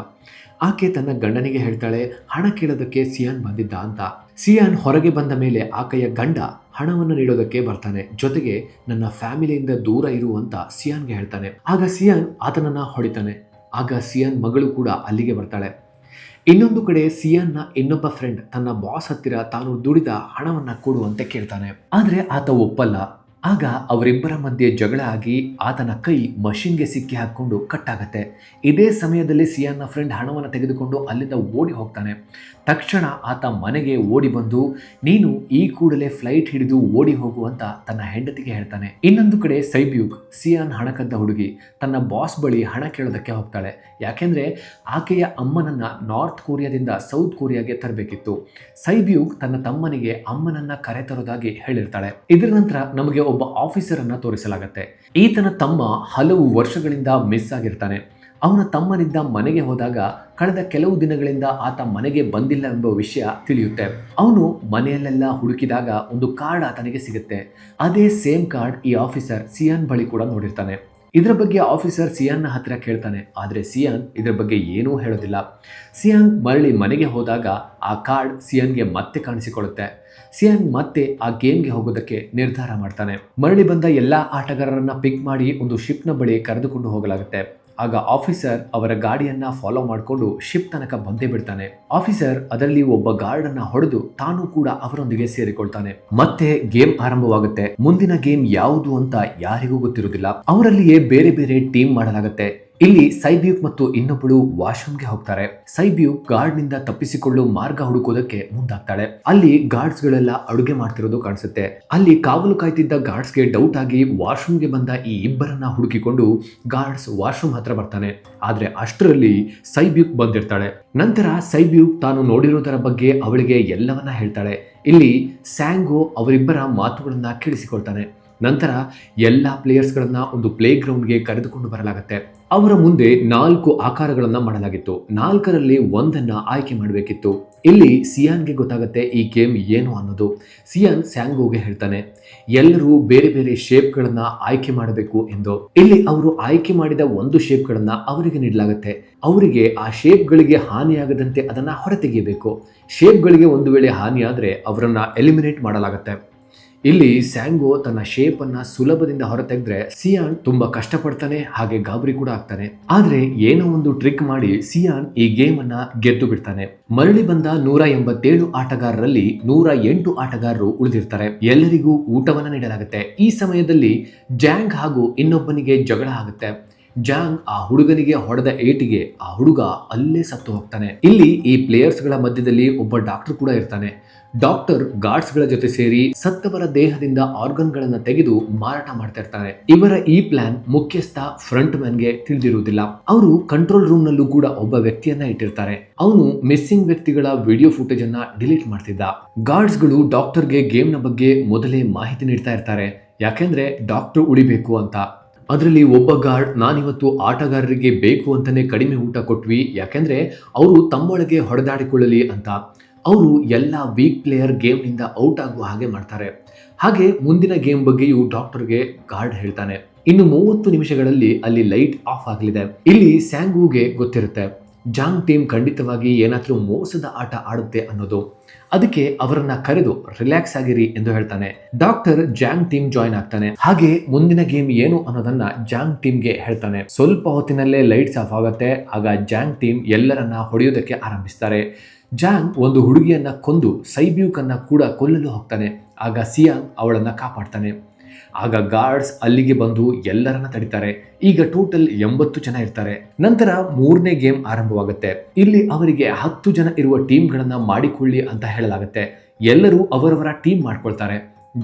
ಆಕೆ ತನ್ನ ಗಂಡನಿಗೆ ಹೇಳ್ತಾಳೆ ಹಣ ಕೇಳೋದಕ್ಕೆ ಸಿಯಾನ್ ಬಂದಿದ್ದ ಅಂತ. ಸಿಯಾನ್ ಹೊರಗೆ ಬಂದ ಮೇಲೆ ಆಕೆಯ ಗಂಡ ಹಣವನ್ನು ನೀಡೋದಕ್ಕೆ ಬರ್ತಾನೆ. ಜೊತೆಗೆ ನನ್ನ ಫ್ಯಾಮಿಲಿಯಿಂದ ದೂರ ಇರುವಂತ ಸಿಯಾನ್ಗೆ ಹೇಳ್ತಾನೆ. ಆಗ ಸಿಯಾನ್ ಆತನನ್ನ ಹೊಡಿತಾನೆ. ಆಗ ಸಿಯಾನ್ ಮಗಳು ಕೂಡ ಅಲ್ಲಿಗೆ ಬರ್ತಾಳೆ. ಇನ್ನೊಂದು ಕಡೆ ಸಿಯಾನ್ನ ಇನ್ನೊಬ್ಬ ಫ್ರೆಂಡ್ ತನ್ನ ಬಾಸ್ ಹತ್ತಿರ ತಾನು ದುಡಿದ ಹಣವನ್ನ ಕೊಡುವಂತೆ ಕೇಳ್ತಾನೆ. ಆದ್ರೆ ಆತ ಒಪ್ಪಲ್ಲ. ಆಗ ಅವರಿಬ್ಬರ ಮಧ್ಯೆ ಜಗಳ ಆಗಿ ಆತನ ಕೈ ಮಷಿನ್ಗೆ ಸಿಕ್ಕಿ ಹಾಕೊಂಡು ಕಟ್ಟಾಗತ್ತೆ. ಇದೇ ಸಮಯದಲ್ಲಿ ಸಿಯಾನ್ನ ಫ್ರೆಂಡ್ ಹಣವನ್ನು ತೆಗೆದುಕೊಂಡು ಅಲ್ಲಿಂದ ಓಡಿ ಹೋಗ್ತಾನೆ. ತಕ್ಷಣ ಆತ ಮನೆಗೆ ಓಡಿ ಬಂದು ನೀನು ಈ ಕೂಡಲೇ ಫ್ಲೈಟ್ ಹಿಡಿದು ಓಡಿ ಹೋಗು ಅಂತ ತನ್ನ ಹೆಂಡತಿಗೆ ಹೇಳ್ತಾನೆ. ಇನ್ನೊಂದು ಕಡೆ ಸೈಬ್ಯೂಕ್, ಸಿಯಾನ್ ಹಣ ಕದ್ದ ಹುಡುಗಿ, ತನ್ನ ಬಾಸ್ ಬಳಿ ಹಣ ಕೇಳೋದಕ್ಕೆ ಹೋಗ್ತಾಳೆ. ಯಾಕೆಂದ್ರೆ ಆಕೆಯ ಅಮ್ಮನನ್ನ ನಾರ್ತ್ ಕೊರಿಯಾದಿಂದ ಸೌತ್ ಕೊರಿಯಾಗೆ ತರಬೇಕಿತ್ತು. ಸೈಬ್ಯೂಕ್ ತನ್ನ ತಮ್ಮನಿಗೆ ಅಮ್ಮನನ್ನ ಕರೆತರೋದಾಗಿ ಹೇಳಿರ್ತಾಳೆ. ಇದರ ನಂತರ ನಮಗೆ ಒಬ್ಬ ಆಫೀಸರ್ ಅನ್ನ ತೋರಿಸಲಾಗುತ್ತೆ. ಈತನ ತಮ್ಮ ಹಲವು ವರ್ಷಗಳಿಂದ ಮಿಸ್ ಆಗಿರ್ತಾನೆ. ಅವನ ತಮ್ಮನಿದ್ದ ಮನೆಗೆ ಹೋದಾಗ ಕಳೆದ ಕೆಲವು ದಿನಗಳಿಂದ ಆತ ಮನೆಗೆ ಬಂದಿಲ್ಲ ಎಂಬ ವಿಷಯ ತಿಳಿಯುತ್ತೆ. ಅವನು ಮನೆಯಲ್ಲೆಲ್ಲ ಹುಡುಕಿದಾಗ ಒಂದು ಕಾರ್ಡ್ ಆತನಿಗೆ ಸಿಗುತ್ತೆ. ಅದೇ ಸೇಮ್ ಕಾರ್ಡ್ ಈ ಆಫೀಸರ್ ಸಿಯಾನ್ ಬಳಿ ಕೂಡ ನೋಡಿರ್ತಾನೆ. ಇದರ ಬಗ್ಗೆ ಆಫೀಸರ್ ಸಿಯಾನ್ನ ಹತ್ತಿರ ಕೇಳ್ತಾನೆ. ಆದರೆ ಸಿಯಾನ್ ಇದರ ಬಗ್ಗೆ ಏನೂ ಹೇಳೋದಿಲ್ಲ. ಸಿಯಾನ್ ಮರಳಿ ಮನೆಗೆ ಹೋದಾಗ ಆ ಕಾರ್ಡ್ ಸಿಯಾನ್ಗೆ ಮತ್ತೆ ಕಾಣಿಸಿಕೊಳ್ಳುತ್ತೆ. ಸಿಯಾನ್ ಮತ್ತೆ ಆ ಗೇಮ್ಗೆ ಹೋಗೋದಕ್ಕೆ ನಿರ್ಧಾರ ಮಾಡ್ತಾನೆ. ಮರಳಿ ಬಂದ ಎಲ್ಲಾ ಆಟಗಾರರನ್ನ ಪಿಕ್ ಮಾಡಿ ಒಂದು ಶಿಪ್ನ ಬಳಿ ಕರೆದುಕೊಂಡು ಹೋಗಲಾಗುತ್ತೆ. ಆಗ ಆಫೀಸರ್ ಅವರ ಗಾಡಿಯನ್ನ ಫಾಲೋ ಮಾಡಿಕೊಂಡು ಶಿಪ್ ತನಕ ಬಂದೇ ಬಿಡ್ತಾನೆ. ಆಫೀಸರ್ ಅದರಲ್ಲಿ ಒಬ್ಬ ಗಾರ್ಡ್ ಅನ್ನ ಹೊಡೆದು ತಾನು ಕೂಡ ಅವರೊಂದಿಗೆ ಸೇರಿಕೊಳ್ತಾನೆ. ಮತ್ತೆ ಗೇಮ್ ಆರಂಭವಾಗುತ್ತೆ. ಮುಂದಿನ ಗೇಮ್ ಯಾವುದು ಅಂತ ಯಾರಿಗೂ ಗೊತ್ತಿರುವುದಿಲ್ಲ. ಅವರಲ್ಲಿಯೇ ಬೇರೆ ಬೇರೆ ಟೀಮ್ ಮಾಡಲಾಗುತ್ತೆ. ಇಲ್ಲಿ ಸೈಬ್ಯೂಕ್ ಮತ್ತು ಇನ್ನೊಬ್ಬಳು ವಾಶ್ರೂಮ್ಗೆ ಹೋಗ್ತಾರೆ. ಸೈಬ್ಯೂಕ್ ಗಾರ್ಡ್ ನಿಂದ ತಪ್ಪಿಸಿಕೊಳ್ಳೋ ಮಾರ್ಗ ಹುಡುಕೋದಕ್ಕೆ ಮುಂದಾಗ್ತಾಳೆ. ಅಲ್ಲಿ ಗಾರ್ಡ್ಸ್ ಗಳೆಲ್ಲ ಅಡುಗೆ ಮಾಡ್ತಿರೋದು ಕಾಣಿಸುತ್ತೆ. ಅಲ್ಲಿ ಕಾವಲು ಕಾಯ್ತಿದ್ದ ಗಾರ್ಡ್ಸ್ಗೆ ಡೌಟ್ ಆಗಿ ವಾಶ್ರೂಮ್ಗೆ ಬಂದ ಈ ಇಬ್ಬರನ್ನ ಹುಡುಕಿಕೊಂಡು ಗಾರ್ಡ್ಸ್ ವಾಶ್ರೂಮ್ ಹತ್ರ ಬರ್ತಾನೆ. ಆದ್ರೆ ಅಷ್ಟರಲ್ಲಿ ಸೈಬ್ಯೂಕ್ ಬಂದಿರ್ತಾಳೆ. ನಂತರ ಸೈಬ್ಯೂಕ್ ತಾನು ನೋಡಿರೋದರ ಬಗ್ಗೆ ಅವಳಿಗೆ ಎಲ್ಲವನ್ನ ಹೇಳ್ತಾಳೆ. ಇಲ್ಲಿ ಸ್ಯಾಂಗೋ ಅವರಿಬ್ಬರ ಮಾತುಗಳನ್ನ ಕೇಳಿಸಿಕೊಳ್ತಾನೆ. ನಂತರ ಎಲ್ಲ ಪ್ಲೇಯರ್ಸ್ಗಳನ್ನ ಒಂದು ಪ್ಲೇ ಗ್ರೌಂಡ್ಗೆ ಕರೆದುಕೊಂಡು ಬರಲಾಗುತ್ತೆ. ಅವರ ಮುಂದೆ 4 ಆಕಾರಗಳನ್ನ ಮಾಡಲಾಗಿತ್ತು. 4ರಲ್ಲಿ ಒಂದನ್ನ ಆಯ್ಕೆ ಮಾಡಬೇಕಿತ್ತು. ಇಲ್ಲಿ ಸಿಯಾನ್ಗೆ ಗೊತ್ತಾಗುತ್ತೆ ಈ ಗೇಮ್ ಏನು ಅನ್ನೋದು. ಸಿಯಾನ್ ಸ್ಯಾಂಗೋಗೆ ಹೇಳ್ತಾನೆ ಎಲ್ಲರೂ ಬೇರೆ ಬೇರೆ ಶೇಪ್ಗಳನ್ನ ಆಯ್ಕೆ ಮಾಡಬೇಕು ಎಂದು. ಇಲ್ಲಿ ಅವರು ಆಯ್ಕೆ ಮಾಡಿದ ಒಂದು ಶೇಪ್ಗಳನ್ನ ಅವರಿಗೆ ನೀಡಲಾಗುತ್ತೆ. ಅವರಿಗೆ ಆ ಶೇಪ್ಗಳಿಗೆ ಹಾನಿಯಾಗದಂತೆ ಅದನ್ನ ಹೊರತೆಗೆಯಬೇಕು. ಶೇಪ್ಗಳಿಗೆ ಒಂದು ವೇಳೆ ಹಾನಿಯಾದ್ರೆ ಅವರನ್ನ ಎಲಿಮಿನೇಟ್ ಮಾಡಲಾಗುತ್ತೆ. ಇಲ್ಲಿ ಸ್ಯಾಂಗೋ ತನ್ನ ಶೇಪ್ ಅನ್ನ ಸುಲಭದಿಂದ ಹೊರತೆಗೆದ್ರೆ ಸಿಯಾನ್ ತುಂಬಾ ಕಷ್ಟಪಡ್ತಾನೆ, ಹಾಗೆ ಗಾಬರಿ ಕೂಡ ಆಗ್ತಾನೆ. ಆದ್ರೆ ಏನೋ ಒಂದು ಟ್ರಿಕ್ ಮಾಡಿ ಸಿಯಾನ್ ಈ ಗೇಮ್ ಅನ್ನ ಗೆದ್ದು ಬಿಡ್ತಾನೆ. ಮರಳಿ ಬಂದ 187 ಆಟಗಾರರಲ್ಲಿ 108 ಆಟಗಾರರು ಉಳಿದಿರ್ತಾರೆ. ಎಲ್ಲರಿಗೂ ಊಟವನ್ನ ನೀಡಲಾಗುತ್ತೆ. ಈ ಸಮಯದಲ್ಲಿ ಜಾಂಗ್ ಹಾಗೂ ಇನ್ನೊಬ್ಬನಿಗೆ ಜಗಳ ಆಗುತ್ತೆ. ಜಾಂಗ್ ಆ ಹುಡುಗನಿಗೆ ಹೊಡೆದ ಏಟಿಗೆ ಆ ಹುಡುಗ ಅಲ್ಲೇ ಸತ್ತು ಹೋಗ್ತಾನೆ. ಇಲ್ಲಿ ಈ ಪ್ಲೇಯರ್ಸ್ ಗಳ ಮಧ್ಯದಲ್ಲಿ ಒಬ್ಬ ಡಾಕ್ಟರ್ ಕೂಡ ಇರ್ತಾನೆ. ಡಾಕ್ಟರ್ ಗಾರ್ಡ್ಸ್ ಗಳ ಜೊತೆ ಸೇರಿ ಸತ್ತವರ ದೇಹದಿಂದ ಆರ್ಗನ್ ಗಳನ್ನ ತೆಗೆದು ಮಾರಾಟ ಮಾಡ್ತಾ ಇರ್ತಾನೆ. ಇವರ ಈ ಪ್ಲಾನ್ ಮುಖ್ಯಸ್ಥ ಫ್ರಂಟ್ ಮ್ಯಾನ್ ಗೆ ತಿಳಿದಿರುವುದಿಲ್ಲ. ಅವರು ಕಂಟ್ರೋಲ್ ರೂಮ್ ನಲ್ಲೂ ಕೂಡ ಒಬ್ಬ ವ್ಯಕ್ತಿಯನ್ನ ಇಟ್ಟಿರ್ತಾರೆ. ಅವನು ಮಿಸ್ಸಿಂಗ್ ವ್ಯಕ್ತಿಗಳ ವಿಡಿಯೋ ಫುಟೇಜ್ ಅನ್ನ ಡಿಲೀಟ್ ಮಾಡ್ತಿದ್ದ. ಗಾರ್ಡ್ಸ್ ಗಳು ಡಾಕ್ಟರ್ಗೆ ಗೇಮ್ ನ ಬಗ್ಗೆ ಮೊದಲೇ ಮಾಹಿತಿ ನೀಡ್ತಾ ಇರ್ತಾರೆ, ಯಾಕೆಂದ್ರೆ ಡಾಕ್ಟರ್ ಉಳಿಬೇಕು ಅಂತ. ಅದರಲ್ಲಿ ಒಬ್ಬ ಗಾರ್ಡ್ ನಾನಿವತ್ತು ಆಟಗಾರರಿಗೆ ಬೇಕು ಅಂತಾನೆ ಕಡಿಮೆ ಊಟ ಕೊಟ್ವಿ, ಯಾಕೆಂದ್ರೆ ಅವರು ತಮ್ಮೊಳಗೆ ಹೊಡೆದಾಡಿಕೊಳ್ಳಲಿ ಅಂತ. ಅವರು ಎಲ್ಲ ವೀಕ್ ಪ್ಲೇಯರ್ ಗೇಮ್ ನಿಂದ ಔಟ್ ಆಗುವ ಹಾಗೆ ಮಾಡ್ತಾರೆ. ಹಾಗೆ ಮುಂದಿನ ಗೇಮ್ ಬಗ್ಗೆಯೂ ಡಾಕ್ಟರ್ಗೆ ಗಾರ್ಡ್ ಹೇಳ್ತಾನೆ. ಇನ್ನು 30 ನಿಮಿಷಗಳಲ್ಲಿ ಅಲ್ಲಿ ಲೈಟ್ ಆಫ್ ಆಗಲಿದೆ. ಇಲ್ಲಿ ಸ್ಯಾಂಗೂಗೆ ಗೊತ್ತಿರುತ್ತೆ ಜಾಂಗ್ ಟೀಮ್ ಖಂಡಿತವಾಗಿ ಏನಾದ್ರೂ ಮೋಸದ ಆಟ ಆಡುತ್ತೆ ಅನ್ನೋದು. ಅದಕ್ಕೆ ಅವರನ್ನ ಕರೆದು ರಿಲ್ಯಾಕ್ಸ್ ಆಗಿರಿ ಎಂದು ಹೇಳ್ತಾನೆ. ಡಾಕ್ಟರ್ ಜಾಂಗ್ ಟೀಮ್ ಜಾಯಿನ್ ಆಗ್ತಾನೆ. ಹಾಗೆ ಮುಂದಿನ ಗೇಮ್ ಏನು ಅನ್ನೋದನ್ನ ಜಾಂಗ್ ಟೀಮ್ಗೆ ಹೇಳ್ತಾನೆ. ಸ್ವಲ್ಪ ಹೊತ್ತಿನಲ್ಲೇ ಲೈಟ್ಸ್ ಆಫ್ ಆಗುತ್ತೆ. ಆಗ ಜಾಂಗ್ ಟೀಮ್ ಎಲ್ಲರನ್ನ ಹೊಡೆಯೋದಕ್ಕೆ ಆರಂಭಿಸ್ತಾರೆ. ಜಾಂಗ್ ಒಂದು ಹುಡುಗಿಯನ್ನ ಕೊಂದು ಸೈಬ್ಯೂಕ್ ಅನ್ನ ಕೂಡ ಕೊಲ್ಲಲು ಹೋಗ್ತಾನೆ. ಆಗ ಸಿಯಾಂಗ್ ಅವಳನ್ನ ಕಾಪಾಡ್ತಾನೆ. ಆಗ ಗಾರ್ಡ್ಸ್ ಅಲ್ಲಿಗೆ ಬಂದು ಎಲ್ಲರನ್ನ ತಡಿತಾರೆ. ಈಗ ಟೋಟಲ್ 80 ಜನ ಇರ್ತಾರೆ. ನಂತರ 3ನೇ ಗೇಮ್ ಆರಂಭವಾಗುತ್ತೆ. ಇಲ್ಲಿ ಅವರಿಗೆ 10 ಜನ ಇರುವ ಟೀಮ್ಗಳನ್ನ ಮಾಡಿಕೊಳ್ಳಿ ಅಂತ ಹೇಳಲಾಗುತ್ತೆ. ಎಲ್ಲರೂ ಅವರವರ ಟೀಮ್ ಮಾಡ್ಕೊಳ್ತಾರೆ.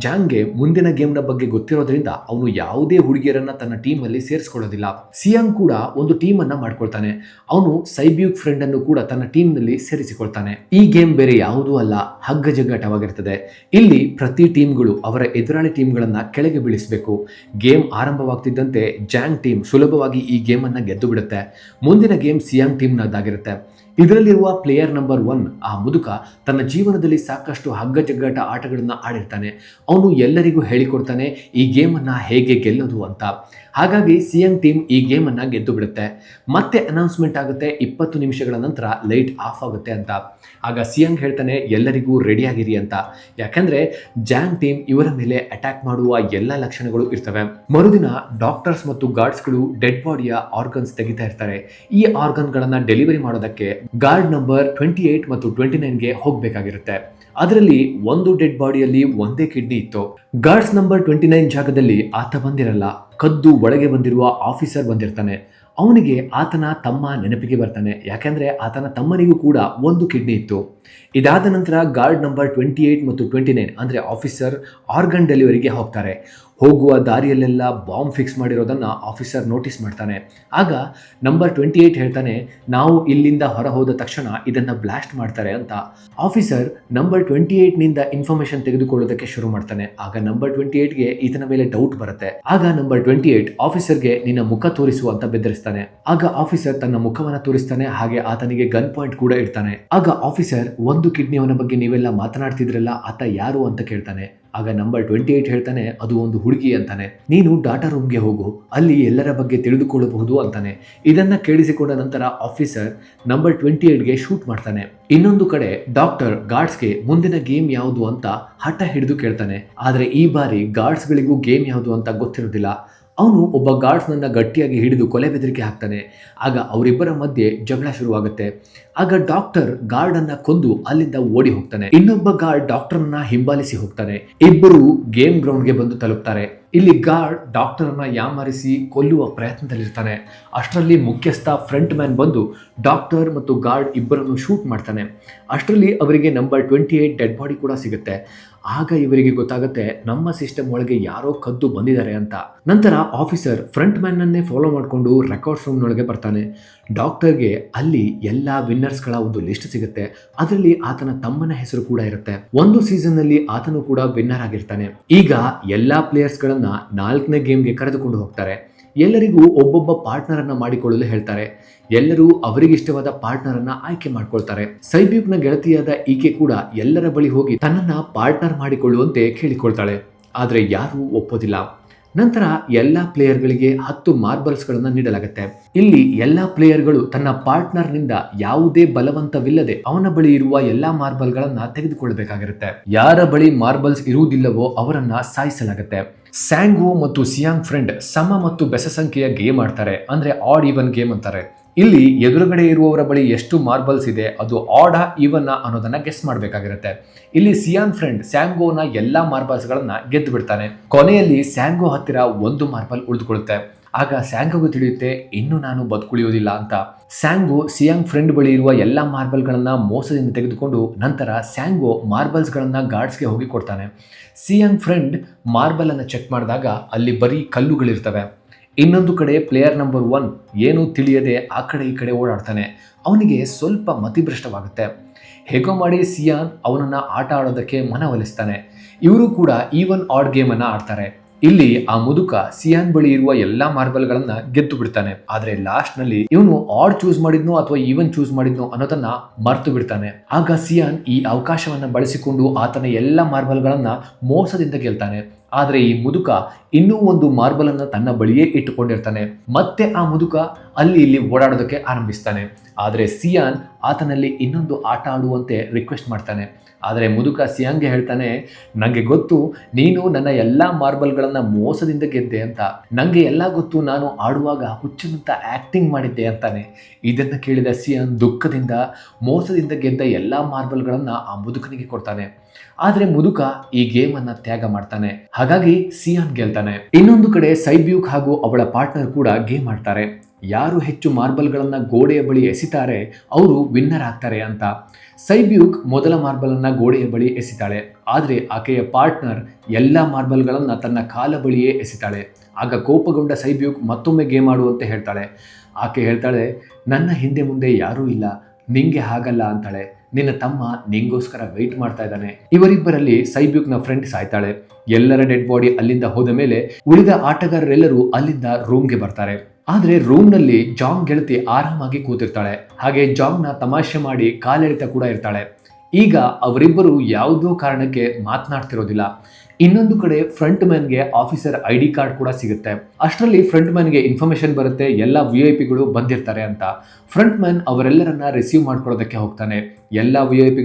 ಜಾಂಗ್ಗೆ ಮುಂದಿನ ಗೇಮ್ನ ಬಗ್ಗೆ ಗೊತ್ತಿರೋದ್ರಿಂದ ಅವನು ಯಾವುದೇ ಹುಡುಗಿಯರನ್ನ ತನ್ನ ಟೀಮ್ ಅಲ್ಲಿ ಸೇರಿಸ್ಕೊಳ್ಳೋದಿಲ್ಲ. ಸಿಯಾಂಗ್ ಕೂಡ ಒಂದು ಟೀಮ್ ಅನ್ನ ಮಾಡ್ಕೊಳ್ತಾನೆ. ಅವನು ಸೈಬ್ಯೂಕ್ ಫ್ರೆಂಡ್ ಅನ್ನು ಕೂಡ ತನ್ನ ಟೀಮ್ ನಲ್ಲಿ ಸೇರಿಸಿಕೊಳ್ತಾನೆ. ಈ ಗೇಮ್ ಬೇರೆ ಯಾವುದೂ ಅಲ್ಲ, ಹಗ್ಗ ಜಗ್ಗಾಟವಾಗಿರ್ತದೆ. ಇಲ್ಲಿ ಪ್ರತಿ ಟೀಮ್ಗಳು ಅವರ ಎದುರಾಳಿ ಟೀಮ್ಗಳನ್ನ ಕೆಳಗೆ ಬೀಳಿಸಬೇಕು. ಗೇಮ್ ಆರಂಭವಾಗ್ತಿದ್ದಂತೆ ಜಾಂಗ್ ಟೀಮ್ ಸುಲಭವಾಗಿ ಈ ಗೇಮ್ ಅನ್ನ ಗೆದ್ದು ಬಿಡುತ್ತೆ. ಮುಂದಿನ ಗೇಮ್ ಸಿಯಾಂಗ್ ಟೀಮ್ ನದ್ದಾಗಿರುತ್ತೆ. ಇದರಲ್ಲಿರುವ ಪ್ಲೇಯರ್ ನಂಬರ್ 1 ಆ ಮುದುಕ ತನ್ನ ಜೀವನದಲ್ಲಿ ಸಾಕಷ್ಟು ಹಗ್ಗ ಜಗ್ಗಾಟ ಆಟಗಳನ್ನ ಆಡಿರ್ತಾನೆ. ಅವನು ಎಲ್ಲರಿಗೂ ಹೇಳಿಕೊಡ್ತಾನೆ ಈ ಗೇಮ್ ಅನ್ನ ಹೇಗೆ ಗೆಲ್ಲೋದು ಅಂತ. ಹಾಗಾಗಿ ಸಿಯಾಂಗ್ ಟೀಮ್ ಈ ಗೇಮ್ ಅನ್ನ ಗೆದ್ದು ಬಿಡುತ್ತೆ. ಮತ್ತೆ ಅನೌನ್ಸ್ಮೆಂಟ್ ಆಗುತ್ತೆ 20 ನಿಮಿಷಗಳ ನಂತರ ಲೈಟ್ ಆಫ್ ಆಗುತ್ತೆ ಅಂತ. ಆಗ ಸಿಯಾಂಗ್ ಹೇಳ್ತಾನೆ ಎಲ್ಲರಿಗೂ ರೆಡಿ ಆಗಿರಿ ಅಂತ, ಯಾಕಂದ್ರೆ ಜಾಂಗ್ ಟೀಮ್ ಇವರ ಮೇಲೆ ಅಟ್ಯಾಕ್ ಮಾಡುವ ಎಲ್ಲ ಲಕ್ಷಣಗಳು ಇರ್ತವೆ. ಮರುದಿನ ಡಾಕ್ಟರ್ಸ್ ಮತ್ತು ಗಾರ್ಡ್ಸ್ಗಳು ಡೆಡ್ ಬಾಡಿಯ ಆರ್ಗನ್ಸ್ ತೆಗಿತಾ ಇರ್ತಾರೆ. ಈ ಆರ್ಗನ್ಗಳನ್ನ ಡೆಲಿವರಿ ಮಾಡೋದಕ್ಕೆ ಗಾರ್ಡ್ ನಂಬರ್ 28 ಮತ್ತು 29ಗೆ ಹೋಗ್ಬೇಕಾಗಿರುತ್ತೆ. ಅದರಲ್ಲಿ ಒಂದು ಡೆಡ್ ಬಾಡಿಯಲ್ಲಿ ಒಂದೇ ಕಿಡ್ನಿ ಇತ್ತು. ಗಾರ್ಡ್ಸ್ ನಂಬರ್ 29 ಜಾಗದಲ್ಲಿ ಆತ ಬಂದಿರಲ್ಲ. ಕದ್ದು ಒಳಗೆ ಬಂದಿರುವ ಆಫೀಸರ್ ಬಂದಿರ್ತಾನೆ. ಅವನಿಗೆ ಆತನ ತಮ್ಮ ನೆನಪಿಗೆ ಬರ್ತಾನೆ, ಯಾಕೆಂದ್ರೆ ಆತನ ತಮ್ಮನಿಗೂ ಕೂಡ ಒಂದು ಕಿಡ್ನಿ ಇತ್ತು. ಇದಾದ ನಂತರ ಗಾರ್ಡ್ ನಂಬರ್ 28 ಮತ್ತು 29 ಅಂದ್ರೆ ಆಫೀಸರ್ ಆರ್ಗನ್ ಡೆಲಿವರಿಗೆ ಹೋಗ್ತಾರೆ. ಹೋಗುವ ದಾರಿಯಲ್ಲೆಲ್ಲ ಬಾಂಬ್ ಫಿಕ್ಸ್ ಮಾಡಿರೋದನ್ನ ಆಫೀಸರ್ ನೋಟಿಸ್ ಮಾಡ್ತಾನೆ. ಆಗ ನಂಬರ್ 28 ಹೇಳ್ತಾನೆ ನಾವು ಇಲ್ಲಿಂದ ಹೊರ ಹೋದ ತಕ್ಷಣ ಇದನ್ನ ಬ್ಲಾಸ್ಟ್ ಮಾಡ್ತಾರೆ ಅಂತ. ಆಫೀಸರ್ ನಂಬರ್ 28 ನಿಂದ ಇನ್ಫಾರ್ಮೇಶನ್ ತೆಗೆದುಕೊಳ್ಳೋದಕ್ಕೆ ಶುರು ಮಾಡ್ತಾನೆ. ಆಗ ನಂಬರ್ 28ಗೆ ಈತನ ಮೇಲೆ ಡೌಟ್ ಬರುತ್ತೆ. ಆಗ ನಂಬರ್ 28 ಆಫೀಸರ್ಗೆ ನಿನ್ನ ಮುಖ ತೋರಿಸು ಅಂತ ಬೆದರಿಸ್ತಾನೆ. ಆಗ ಆಫೀಸರ್ ತನ್ನ ಮುಖವನ್ನ ತೋರಿಸ್ತಾನೆ. ಹಾಗೆ ಆತನಿಗೆ ಗನ್ ಪಾಯಿಂಟ್ ಕೂಡ ಇಡ್ತಾನೆ. ಆಗ ಆಫೀಸರ್ ಒಂದು ಕಿಡ್ನಿಯವನ ಬಗ್ಗೆ ನೀವೆಲ್ಲ ಮಾತನಾಡ್ತಿದ್ರಲ್ಲ, ಆತ ಯಾರು ಅಂತ ಕೇಳ್ತಾನೆ. ಆಗ ನಂಬರ್ 28 ಹೇಳ್ತಾನೆ ಅದು ಒಂದು ಹುಡುಗಿ ಅಂತಾನೆ. ನೀನು ಡಾಟಾ ರೂಮ್ಗೆ ಹೋಗು, ಅಲ್ಲಿ ಎಲ್ಲರ ಬಗ್ಗೆ ತಿಳಿದುಕೊಳ್ಳಬಹುದು ಅಂತಾನೆ. ಇದನ್ನ ಕೇಳಿಸಿಕೊಂಡ ನಂತರ ಆಫೀಸರ್ ನಂಬರ್ 28ಗೆ ಶೂಟ್ ಮಾಡ್ತಾನೆ. ಇನ್ನೊಂದು ಕಡೆ ಡಾಕ್ಟರ್ ಗಾರ್ಡ್ಸ್ಗೆ ಮುಂದಿನ ಗೇಮ್ ಯಾವುದು ಅಂತ ಹಠ ಹಿಡಿದು ಕೇಳ್ತಾನೆ. ಆದ್ರೆ ಈ ಬಾರಿ ಗಾರ್ಡ್ಸ್ಗಳಿಗೂ ಗೇಮ್ ಯಾವುದು ಅಂತ ಗೊತ್ತಿರೋದಿಲ್ಲ. ಅವನು ಒಬ್ಬ ಗಾರ್ಡ್ಸ್ನನ್ನ ಗಟ್ಟಿಯಾಗಿ ಹಿಡಿದು ಕೊಲೆ ಬೆದರಿಕೆ ಹಾಕ್ತಾನೆ. ಆಗ ಅವರಿಬ್ಬರ ಮಧ್ಯೆ ಜಗಳ ಶುರುವಾಗುತ್ತೆ. ಆಗ ಡಾಕ್ಟರ್ ಗಾರ್ಡ್ ಅನ್ನ ಕೊಂದು ಅಲ್ಲಿಂದ ಓಡಿ ಹೋಗ್ತಾನೆ. ಇನ್ನೊಬ್ಬ ಗಾರ್ಡ್ ಡಾಕ್ಟರ್ನ ಹಿಂಬಾಲಿಸಿ ಹೋಗ್ತಾನೆ. ಇಬ್ಬರು ಗೇಮ್ ಗ್ರೌಂಡ್ಗೆ ಬಂದು ತಲುಪ್ತಾರೆ. ಇಲ್ಲಿ ಗಾರ್ಡ್ ಡಾಕ್ಟರ್ ಅನ್ನ ಯಾಮಾರಿಸಿ ಕೊಲ್ಲುವ ಪ್ರಯತ್ನದಲ್ಲಿರ್ತಾನೆ. ಅಷ್ಟರಲ್ಲಿ ಮುಖ್ಯಸ್ಥ ಫ್ರಂಟ್ ಮ್ಯಾನ್ ಬಂದು ಡಾಕ್ಟರ್ ಮತ್ತು ಗಾರ್ಡ್ ಇಬ್ಬರನ್ನು ಶೂಟ್ ಮಾಡ್ತಾನೆ. ಅಷ್ಟರಲ್ಲಿ ಅವರಿಗೆ ನಂಬರ್ 28 ಡೆಡ್ ಬಾಡಿ ಕೂಡ ಸಿಗುತ್ತೆ. ಆಗ ಇವರಿಗೆ ಗೊತ್ತಾಗುತ್ತೆ ನಮ್ಮ ಸಿಸ್ಟಮ್ ಒಳಗೆ ಯಾರೋ ಕದ್ದು ಬಂದಿದ್ದಾರೆ ಅಂತ. ನಂತರ ಆಫೀಸರ್ ಫ್ರಂಟ್ ಮ್ಯಾನ್ ನನ್ನೇ ಫಾಲೋ ಮಾಡಿಕೊಂಡು ರೆಕಾರ್ಡ್ಸ್ ರೂಮ್ ನೊಳಗೆ ಬರ್ತಾನೆ. ಡಾಕ್ಟರ್ಗೆ ಅಲ್ಲಿ ಎಲ್ಲಾ ವಿನ್ನರ್ಸ್ಗಳ ಒಂದು ಲಿಸ್ಟ್ ಸಿಗುತ್ತೆ. ಅದರಲ್ಲಿ ಆತನ ತಮ್ಮನ ಹೆಸರು ಕೂಡ ಇರುತ್ತೆ. ಒಂದು ಸೀಸನ್ ನಲ್ಲಿ ಆತನು ಕೂಡ ವಿನ್ನರ್ ಆಗಿರ್ತಾನೆ. ಈಗ ಎಲ್ಲಾ ಪ್ಲೇಯರ್ಸ್ ಗಳನ್ನ 4ನೇ ಗೇಮ್ಗೆ ಕರೆದುಕೊಂಡು ಹೋಗ್ತಾರೆ. ಎಲ್ಲರಿಗೂ ಒಬ್ಬೊಬ್ಬ ಪಾರ್ಟ್ನರ್ ಅನ್ನ ಮಾಡಿಕೊಳ್ಳಲು ಹೇಳ್ತಾರೆ. ಎಲ್ಲರೂ ಅವರಿಗಿಷ್ಟವಾದ ಪಾರ್ಟ್ನರ್ ಅನ್ನ ಆಯ್ಕೆ ಮಾಡ್ಕೊಳ್ತಾರೆ. ಸೈಬ್ಯೂಕ್ನ ಗೆಳತಿಯಾದ ಈಕೆ ಕೂಡ ಎಲ್ಲರ ಬಳಿ ಹೋಗಿ ತನ್ನನ್ನ ಪಾರ್ಟ್ನರ್ ಮಾಡಿಕೊಳ್ಳುವಂತೆ ಕೇಳಿಕೊಳ್ತಾಳೆ. ಆದ್ರೆ ಯಾರೂ ಒಪ್ಪೋದಿಲ್ಲ. ನಂತರ ಎಲ್ಲಾ ಪ್ಲೇಯರ್ಗಳಿಗೆ 10 ಮಾರ್ಬಲ್ಸ್ಗಳನ್ನ ನೀಡಲಾಗುತ್ತೆ. ಇಲ್ಲಿ ಎಲ್ಲಾ ಪ್ಲೇಯರ್ಗಳು ತನ್ನ ಪಾರ್ಟ್ನರ್ನಿಂದ ಯಾವುದೇ ಬಲವಂತವಿಲ್ಲದೆ ಅವನ ಬಳಿ ಇರುವ ಎಲ್ಲಾ ಮಾರ್ಬಲ್ಗಳನ್ನ ತೆಗೆದುಕೊಳ್ಳಬೇಕಾಗಿರುತ್ತೆ. ಯಾರ ಬಳಿ ಮಾರ್ಬಲ್ಸ್ ಇರುವುದಿಲ್ಲವೋ ಅವರನ್ನ ಸಾಯಿಸಲಾಗುತ್ತೆ. ಸ್ಯಾಂಗೋ ಮತ್ತು ಸಿಯಾಂಗ್ ಫ್ರೆಂಡ್ ಸಮ ಮತ್ತು ಬೆಸ ಸಂಖ್ಯೆಯ ಗೇಮ್ ಆಡ್ತಾರೆ. ಅಂದ್ರೆ ಆಡ್ ಈವನ್ ಗೇಮ್ ಅಂತಾರೆ. ಇಲ್ಲಿ ಎದುರುಗಡೆ ಇರುವವರ ಬಳಿ ಎಷ್ಟು ಮಾರ್ಬಲ್ಸ್ ಇದೆ ಅದು ಆಡ ಈವನ್ ಅನ್ನೋದನ್ನ ಗೆಸ್ ಮಾಡಬೇಕಾಗಿರುತ್ತೆ. ಇಲ್ಲಿ ಸಿಯಾನ್ ಫ್ರೆಂಡ್ ಸ್ಯಾಂಗೋನ ಎಲ್ಲಾ ಮಾರ್ಬಲ್ಸ್ ಗಳನ್ನ ಗೆದ್ದು ಬಿಡ್ತಾನೆ. ಕೊನೆಯಲ್ಲಿ ಸ್ಯಾಂಗೋ ಹತ್ತಿರ 1 ಮಾರ್ಬಲ್ ಉಳಿದುಕೊಳ್ಳುತ್ತೆ. ಆಗ ಸ್ಯಾಂಗೋಗೂ ತಿಳಿಯುತ್ತೆ ಇನ್ನು ನಾನು ಬದುಕುಳಿಯೋದಿಲ್ಲ ಅಂತ. ಸ್ಯಾಂಗೋ ಸಿಯಾಂಗ್ ಫ್ರೆಂಡ್ ಬಳಿ ಇರುವ ಎಲ್ಲಾ ಮಾರ್ಬಲ್ ಗಳನ್ನ ಮೋಸದಿಂದ ತೆಗೆದುಕೊಂಡು ನಂತರ ಸ್ಯಾಂಗೋ ಮಾರ್ಬಲ್ಸ್ ಗಳನ್ನ ಗಾರ್ಡ್ಸ್ಗೆ ಹೋಗಿ ಕೊಡ್ತಾನೆ. ಸಿಯಾಂಗ್ ಫ್ರೆಂಡ್ ಮಾರ್ಬಲ್ ಅನ್ನ ಚೆಕ್ ಮಾಡಿದಾಗ ಅಲ್ಲಿ ಬರೀ ಕಲ್ಲುಗಳಿರ್ತವೆ. ಇನ್ನೊಂದು ಕಡೆ ಪ್ಲೇಯರ್ ನಂಬರ್ 1 ಏನೂ ತಿಳಿಯದೆ ಆ ಕಡೆ ಈ ಕಡೆ ಓಡಾಡ್ತಾನೆ. ಅವನಿಗೆ ಸ್ವಲ್ಪ ಮತಿಭ್ರಷ್ಟವಾಗುತ್ತೆ. ಹೇಗೋ ಮಾಡಿ ಸಿಯಾನ್ ಅವನನ್ನ ಆಟ ಆಡೋದಕ್ಕೆ ಮನವೊಲಿಸ್ತಾನೆ. ಇವರು ಕೂಡ ಈವನ್ ಆಡ್ ಗೇಮ್ ಅನ್ನ ಆಡ್ತಾರೆ. ಇಲ್ಲಿ ಆ ಮುದುಕ ಸಿಯಾನ್ ಬಳಿ ಇರುವ ಎಲ್ಲಾ ಮಾರ್ಬಲ್ ಗಳನ್ನ ಗೆದ್ದು ಬಿಡ್ತಾನೆ. ಆದ್ರೆ ಲಾಸ್ಟ್ ನಲ್ಲಿ ಇವನು ಆಡ್ ಚೂಸ್ ಮಾಡಿದ್ನೋ ಅಥವಾ ಈವನ್ ಚೂಸ್ ಮಾಡಿದ್ನೋ ಅನ್ನೋದನ್ನ ಮರ್ತು ಬಿಡ್ತಾನೆ. ಆಗ ಸಿಯಾನ್ ಈ ಅವಕಾಶವನ್ನ ಬಳಸಿಕೊಂಡು ಆತನ ಎಲ್ಲಾ ಮಾರ್ಬಲ್ ಗಳನ್ನ ಮೋಸದಿಂದ ಗೆಲ್ತಾನೆ. ಆದ್ರೆ ಈ ಮುದುಕ ಇನ್ನೂ 1 ಮಾರ್ಬಲ್ ಅನ್ನ ತನ್ನ ಬಳಿಯೇ ಇಟ್ಟುಕೊಂಡಿರ್ತಾನೆ. ಮತ್ತೆ ಆ ಮುದುಕ ಅಲ್ಲಿ ಇಲ್ಲಿ ಓಡಾಡೋದಕ್ಕೆ ಆರಂಭಿಸ್ತಾನೆ. ಆದ್ರೆ ಸಿಯಾನ್ ಆತನಲ್ಲಿ ಇನ್ನೊಂದು ಆಟ ಆಡುವಂತೆ ರಿಕ್ವೆಸ್ಟ್ ಮಾಡ್ತಾನೆ. ಆದರೆ ಮುದುಕ ಸಿಯಾಂಗ್ಗೆ ಹೇಳ್ತಾನೆ, ನನಗೆ ಗೊತ್ತು ನೀನು ನನ್ನ ಎಲ್ಲಾ ಮಾರ್ಬಲ್ಗಳನ್ನ ಮೋಸದಿಂದ ಗೆದ್ದೆ ಅಂತ. ನನಗೆ ಎಲ್ಲ ಗೊತ್ತು, ನಾನು ಆಡುವಾಗ ಹುಚ್ಚನಂತ ಆಕ್ಟಿಂಗ್ ಮಾಡಿದ್ದೆ ಅಂತಾನೆ. ಇದನ್ನು ಕೇಳಿದ ಸಿಯಾನ್ ದುಃಖದಿಂದ ಮೋಸದಿಂದ ಗೆದ್ದ ಎಲ್ಲಾ ಮಾರ್ಬಲ್ಗಳನ್ನ ಆ ಮುದುಕನಿಗೆ ಕೊಡ್ತಾನೆ. ಆದ್ರೆ ಮುದುಕ ಈ ಗೇಮ್ ಅನ್ನ ತ್ಯಾಗ ಮಾಡ್ತಾನೆ. ಹಾಗಾಗಿ ಸಿಯಾನ್ ಗೆಲ್ತಾನೆ. ಇನ್ನೊಂದು ಕಡೆ ಸೈಬ್ಯೂಕ್ ಹಾಗೂ ಅವಳ ಪಾರ್ಟ್ನರ್ ಕೂಡ ಗೇಮ್ ಆಡ್ತಾರೆ. ಯಾರು ಹೆಚ್ಚು ಮಾರ್ಬಲ್ಗಳನ್ನ ಗೋಡೆಯ ಬಳಿ ಎಸಿತಾರೆ ಅವರು ವಿನ್ನರ್ ಆಗ್ತಾರೆ ಅಂತ. ಸೈಬ್ಯೂಕ್ ಮೊದಲ ಮಾರ್ಬಲ್ ಅನ್ನ ಗೋಡೆಯ ಬಳಿ ಎಸಿತಾಳೆ. ಆದ್ರೆ ಆಕೆಯ ಪಾರ್ಟ್ನರ್ ಎಲ್ಲಾ ಮಾರ್ಬಲ್ಗಳನ್ನ ತನ್ನ ಕಾಲ ಬಳಿಯೇ ಎಸಿತಾಳೆ. ಆಗ ಕೋಪಗೊಂಡ ಸೈಬ್ಯೂಕ್ ಮತ್ತೊಮ್ಮೆ ಗೇಮ್ ಆಡುವಂತೆ ಹೇಳ್ತಾಳೆ. ಆಕೆ ಹೇಳ್ತಾಳೆ, ನನ್ನ ಹಿಂದೆ ಮುಂದೆ ಯಾರೂ ಇಲ್ಲ, ನಿಂಗೆ ಹಾಗಲ್ಲ ಅಂತಾಳೆ. ನಿನ್ನ ತಮ್ಮ ನಿಂಗೋಸ್ಕರ ವೆಯ್ಟ್ ಮಾಡ್ತಾ ಇದ್ದಾನೆ. ಇವರಿಬ್ಬರಲ್ಲಿ ಸೈಬ್ಯೂಕ್ನ ಫ್ರೆಂಡ್ ಸಾಯ್ತಾಳೆ. ಎಲ್ಲರ ಡೆಡ್ ಬಾಡಿ ಅಲ್ಲಿಂದ ಹೋದ ಮೇಲೆ ಉಳಿದ ಆಟಗಾರರೆಲ್ಲರೂ ಅಲ್ಲಿಂದ ರೂಮ್ಗೆ ಬರ್ತಾರೆ. ಆದ್ರೆ ರೂಮ್ ನಲ್ಲಿ ಜಾಂಗ್ ಗೆಳತಿ ಆರಾಮಾಗಿ ಕೂತಿರ್ತಾಳೆ. ಹಾಗೆ ಜಾಂಗ್ನ ತಮಾಷೆ ಮಾಡಿ ಕಾಲೆಳೆತ ಕೂಡ ಇರ್ತಾಳೆ. ಈಗ ಅವರಿಬ್ಬರು ಯಾವುದೋ ಕಾರಣಕ್ಕೆ ಮಾತನಾಡ್ತಿರೋದಿಲ್ಲ. ಇನ್ನೊಂದು ಕಡೆ ಫ್ರಂಟ್ ಮ್ಯಾನ್ಗೆ ಆಫೀಸರ್ ID ಕಾರ್ಡ್ ಕೂಡ ಸಿಗುತ್ತೆ. ಅಷ್ಟರಲ್ಲಿ ಫ್ರಂಟ್ ಮ್ಯಾನ್ಗೆ ಇನ್ಫಾರ್ಮೇಶನ್ ಬರುತ್ತೆ ಎಲ್ಲ VIP ಬಂದಿರ್ತಾರೆ ಅಂತ. ಫ್ರಂಟ್ ಮ್ಯಾನ್ ಅವರೆಲ್ಲರನ್ನ ರಿಸೀವ್ ಮಾಡ್ಕೊಳ್ಳೋದಕ್ಕೆ ಹೋಗ್ತಾನೆ. ಎಲ್ಲ VIP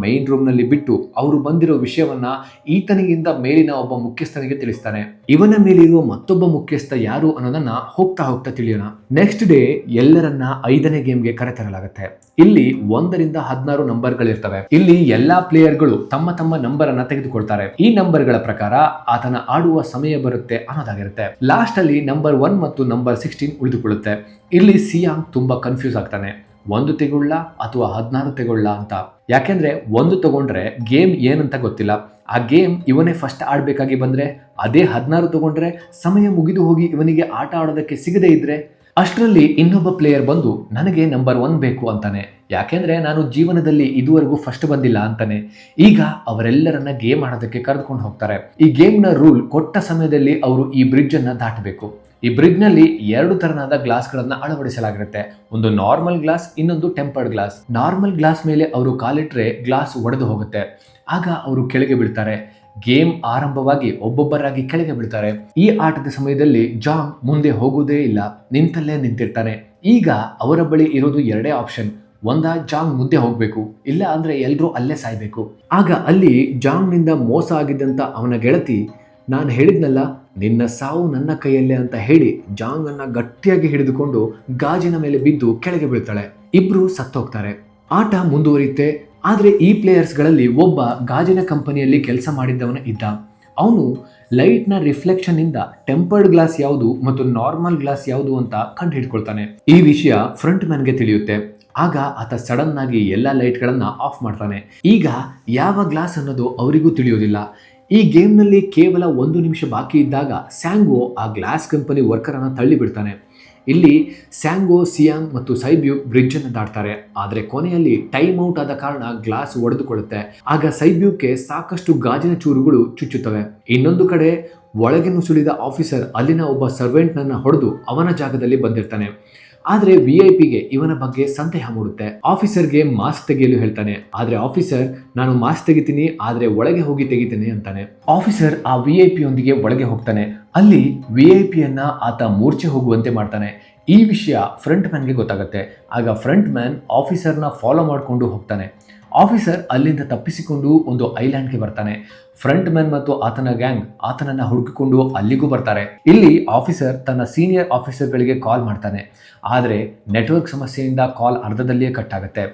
ಮೈನ್ ರೂಮ್ ನಲ್ಲಿ ಬಿಟ್ಟು ಅವರು ಬಂದಿರೋ ವಿಷಯವನ್ನ ಈತನಿಗಿಂತ ಮೇಲಿನ ಒಬ್ಬ ಮುಖ್ಯಸ್ಥನಿಗೆ ತಿಳಿಸ್ತಾನೆ. ಇವನ ಮೇಲಿರುವ ಮತ್ತೊಬ್ಬ ಮುಖ್ಯಸ್ಥ ಯಾರು ಅನ್ನೋದನ್ನ ಹೋಗ್ತಾ ಹೋಗ್ತಾ ತಿಳಿಯೋಣ. ನೆಕ್ಸ್ಟ್ ಡೇ ಎಲ್ಲರನ್ನ 5ನೇ ಗೇಮ್ಗೆ ಕರೆತರಲಾಗುತ್ತೆ. ಇಲ್ಲಿ 1 ರಿಂದ 16 ನಂಬರ್ಗಳಿರ್ತವೆ. ಇಲ್ಲಿ ಎಲ್ಲಾ ಪ್ಲೇಯರ್ಗಳು ತಮ್ಮ ತಮ್ಮ ನಂಬರ್ ಅನ್ನ ತೆಗೆದುಕೊಳ್ತಾರೆ. ಈ ನಂಬರ್ಗಳ ಪ್ರಕಾರ ಆತನ ಆಡುವ ಸಮಯ ಬರುತ್ತೆ ಅನ್ನೋದಾಗಿರುತ್ತೆ. ಲಾಸ್ಟ್ ಅಲ್ಲಿ ನಂಬರ್ 1 ಮತ್ತು ನಂಬರ್ 16 ಉಳಿದುಕೊಳ್ಳುತ್ತೆ. ಇಲ್ಲಿ ಸಿಯಾಂಗ್ ತುಂಬಾ ಕನ್ಫ್ಯೂಸ್ ಆಗ್ತಾನೆ. 1 ತೆಗೊಳ್ಳ ಅಥವಾ 16 ತೆಗೊಳ್ಳ ಅಂತ. ಯಾಕೆಂದ್ರೆ 1 ತಗೊಂಡ್ರೆ ಗೇಮ್ ಏನಂತ ಗೊತ್ತಿಲ್ಲ. ಆ ಗೇಮ್ ಇವನೇ ಫಸ್ಟ್ ಆಡ್ಬೇಕಾಗಿ ಬಂದ್ರೆ, ಅದೇ 16 ತಗೊಂಡ್ರೆ ಸಮಯ ಮುಗಿದು ಹೋಗಿ ಇವನಿಗೆ ಆಟ ಆಡೋದಕ್ಕೆ ಸಿಗದೇ ಇದ್ರೆ, ಅಷ್ಟರಲ್ಲಿ ಇನ್ನೊಬ್ಬ ಪ್ಲೇಯರ್ ಬಂದು ನನಗೆ ನಂಬರ್ 1 ಬೇಕು ಅಂತಾನೆ. ಯಾಕೆಂದ್ರೆ ನಾನು ಜೀವನದಲ್ಲಿ ಇದುವರೆಗೂ ಫಸ್ಟ್ ಬಂದಿಲ್ಲ ಅಂತಾನೆ. ಈಗ ಅವರೆಲ್ಲರನ್ನ ಗೇಮ್ ಆಡೋದಕ್ಕೆ ಕರೆದುಕೊಂಡು ಹೋಗ್ತಾರೆ. ಈ ಗೇಮ್ನ ರೂಲ್ ಕೊಟ್ಟ ಸಮಯದಲ್ಲಿ ಅವರು ಈ ಬ್ರಿಡ್ಜ್ ಅನ್ನ ದಾಟಬೇಕು. ಈ ಬ್ರಿಡ್ಜ್ ನಲ್ಲಿ 2 ತರನಾದ ಗ್ಲಾಸ್ ಗಳನ್ನ ಅಳವಡಿಸಲಾಗಿರುತ್ತೆ. ಒಂದು ನಾರ್ಮಲ್ ಗ್ಲಾಸ್, ಇನ್ನೊಂದು ಟೆಂಪರ್ಡ್ ಗ್ಲಾಸ್. ನಾರ್ಮಲ್ ಗ್ಲಾಸ್ ಮೇಲೆ ಅವರು ಕಾಲಿಟ್ರೆ ಗ್ಲಾಸ್ ಒಡೆದು ಹೋಗುತ್ತೆ. ಆಗ ಅವರು ಕೆಳಗೆ ಬೀಳ್ತಾರೆ. ಗೇಮ್ ಆರಂಭವಾಗಿ ಒಬ್ಬೊಬ್ಬರಾಗಿ ಕೆಳಗೆ ಬೀಳ್ತಾರೆ. ಈ ಆಟದ ಸಮಯದಲ್ಲಿ ಜಾಂಗ್ ಮುಂದೆ ಹೋಗುವುದೇ ಇಲ್ಲ, ನಿಂತಲ್ಲೇ ನಿಂತಿರ್ತಾನೆ. ಈಗ ಅವರ ಬಳಿ ಇರೋದು 2 ಆಪ್ಷನ್. ಒಂದ ಜಾಂಗ್ ಮುಂದೆ ಹೋಗ್ಬೇಕು, ಇಲ್ಲ ಅಂದ್ರೆ ಎಲ್ರೂ ಅಲ್ಲೇ ಸಾಯ್ಬೇಕು. ಆಗ ಅಲ್ಲಿ ಜಾಂಗ್ ನಿಂದ ಮೋಸ ಆಗಿದ್ದಂತ ಅವನ ಗೆಳತಿ, ನಾನು ಹೇಳಿದ್ನಲ್ಲ ನಿನ್ನ ಸಾವು ನನ್ನ ಕೈಯಲ್ಲೇ ಅಂತ ಹೇಳಿ ಜಾಂಗ್ ಅನ್ನ ಗಟ್ಟಿಯಾಗಿ ಹಿಡಿದುಕೊಂಡು ಗಾಜಿನ ಮೇಲೆ ಬಿದ್ದು ಕೆಳಗೆ ಬೀಳ್ತಾಳೆ. ಇಬ್ರು ಸತ್ತೋಗ್ತಾರೆ. ಆಟ ಮುಂದುವರಿಯುತ್ತೆ. ಆದ್ರೆ ಈ ಪ್ಲೇಯರ್ಸ್ ಗಳಲ್ಲಿ ಒಬ್ಬ ಗಾಜಿನ ಕಂಪನಿಯಲ್ಲಿ ಕೆಲಸ ಮಾಡಿದ್ದವನ ಇದ್ದ. ಅವನು ಲೈಟ್ ನ ರಿಫ್ಲೆಕ್ಷನ್ ಇಂದ ಟೆಂಪರ್ಡ್ ಗ್ಲಾಸ್ ಯಾವುದು ಮತ್ತು ನಾರ್ಮಲ್ ಗ್ಲಾಸ್ ಯಾವುದು ಅಂತ ಕಂಡು ಹಿಡ್ಕೊಳ್ತಾನೆ. ಈ ವಿಷಯ ಫ್ರಂಟ್ ಮ್ಯಾನ್ಗೆ ತಿಳಿಯುತ್ತೆ. ಆಗ ಆತ ಸಡನ್ ಆಗಿ ಎಲ್ಲ ಲೈಟ್ಗಳನ್ನ ಆಫ್ ಮಾಡ್ತಾನೆ. ಈಗ ಯಾವ ಗ್ಲಾಸ್ ಅನ್ನೋದು ಅವರಿಗೂ ತಿಳಿಯೋದಿಲ್ಲ. ಈ ಗೇಮ್ನಲ್ಲಿ ಕೇವಲ 1 ನಿಮಿಷ ಬಾಕಿ ಇದ್ದಾಗ ಸ್ಯಾಂಗೋ ಆ ಗ್ಲಾಸ್ ಕಂಪನಿ ವರ್ಕರ್ ಅನ್ನ ತಳ್ಳಿ ಬಿಡ್ತಾನೆ. ಇಲ್ಲಿ ಸ್ಯಾಂಗೋ, ಸಿಯಾಂಗ್ ಮತ್ತು ಸೈಬ್ಯೂಕ್ ಬ್ರಿಡ್ಜ್ ಅನ್ನು ದಾಟ್ತಾರೆ. ಆದರೆ ಕೊನೆಯಲ್ಲಿ ಟೈಮ್ ಔಟ್ ಆದ ಕಾರಣ ಗ್ಲಾಸ್ ಒಡೆದುಕೊಳ್ಳುತ್ತೆ. ಆಗ ಸೈಬ್ಯೂಕ್ಗೆ ಸಾಕಷ್ಟು ಗಾಜಿನ ಚೂರುಗಳು ಚುಚ್ಚುತ್ತವೆ. ಇನ್ನೊಂದು ಕಡೆ ಒಳಗೆ ನುಸುಳಿದ ಆಫೀಸರ್ ಅಲ್ಲಿನ ಒಬ್ಬ ಸರ್ವೆಂಟ್ನನ್ನ ಹೊಡೆದು ಅವನ ಜಾಗದಲ್ಲಿ ಬಂದಿರ್ತಾನೆ. ಆದ್ರೆ ವಿಐಪಿಗೆ ಇವನ ಬಗ್ಗೆ ಸಂದೇಹ ಮೂಡುತ್ತೆ. ಆಫೀಸರ್ಗೆ ಮಾಸ್ಕ್ ತೆಗೆಯಲು ಹೇಳ್ತಾನೆ. ಆದ್ರೆ ಆಫೀಸರ್, ನಾನು ಮಾಸ್ಕ್ ತೆಗಿತೀನಿ, ಆದ್ರೆ ಒಳಗೆ ಹೋಗಿ ತೆಗಿತೀನಿ ಅಂತಾನೆ. ಆಫೀಸರ್ ಆ ವಿಐಪಿ ಯೊಂದಿಗೆ ಒಳಗೆ ಹೋಗ್ತಾನೆ. ಅಲ್ಲಿ ವಿಐಪಿಯನ್ನ ಆತ ಮೂರ್ಛೆ ಹೋಗುವಂತೆ ಮಾಡ್ತಾನೆ. ಈ ವಿಷಯ ಫ್ರಂಟ್ ಮ್ಯಾನ್ಗೆ ಗೊತ್ತಾಗುತ್ತೆ. ಆಗ ಫ್ರಂಟ್ ಮ್ಯಾನ್ ಆಫೀಸರ್ನ ಫಾಲೋ ಮಾಡಿಕೊಂಡು ಹೋಗ್ತಾನೆ. ಆಫೀಸರ್ ಅಲ್ಲಿಂದ ತಪ್ಪಿಸಿಕೊಂಡು ಒಂದು ಐಲ್ಯಾಂಡ್ಗೆ ಬರ್ತಾನೆ. ಫ್ರಂಟ್ ಮ್ಯಾನ್ ಮತ್ತು ಆತನ ಗ್ಯಾಂಗ್ ಆತನನ್ನ ಹುಡುಕಿಕೊಂಡು ಅಲ್ಲಿಗೂ ಬರ್ತಾರೆ. ಇಲ್ಲಿ ಆಫೀಸರ್ ತನ್ನ ಸೀನಿಯರ್ ಆಫೀಸರ್ಗಳಿಗೆ ಕಾಲ್ ಮಾಡ್ತಾನೆ. ಆದರೆ ನೆಟ್ವರ್ಕ್ ಸಮಸ್ಯೆಯಿಂದ ಕಾಲ್ ಅರ್ಧದಲ್ಲಿಯೇ ಕಟ್ ಆಗುತ್ತೆ.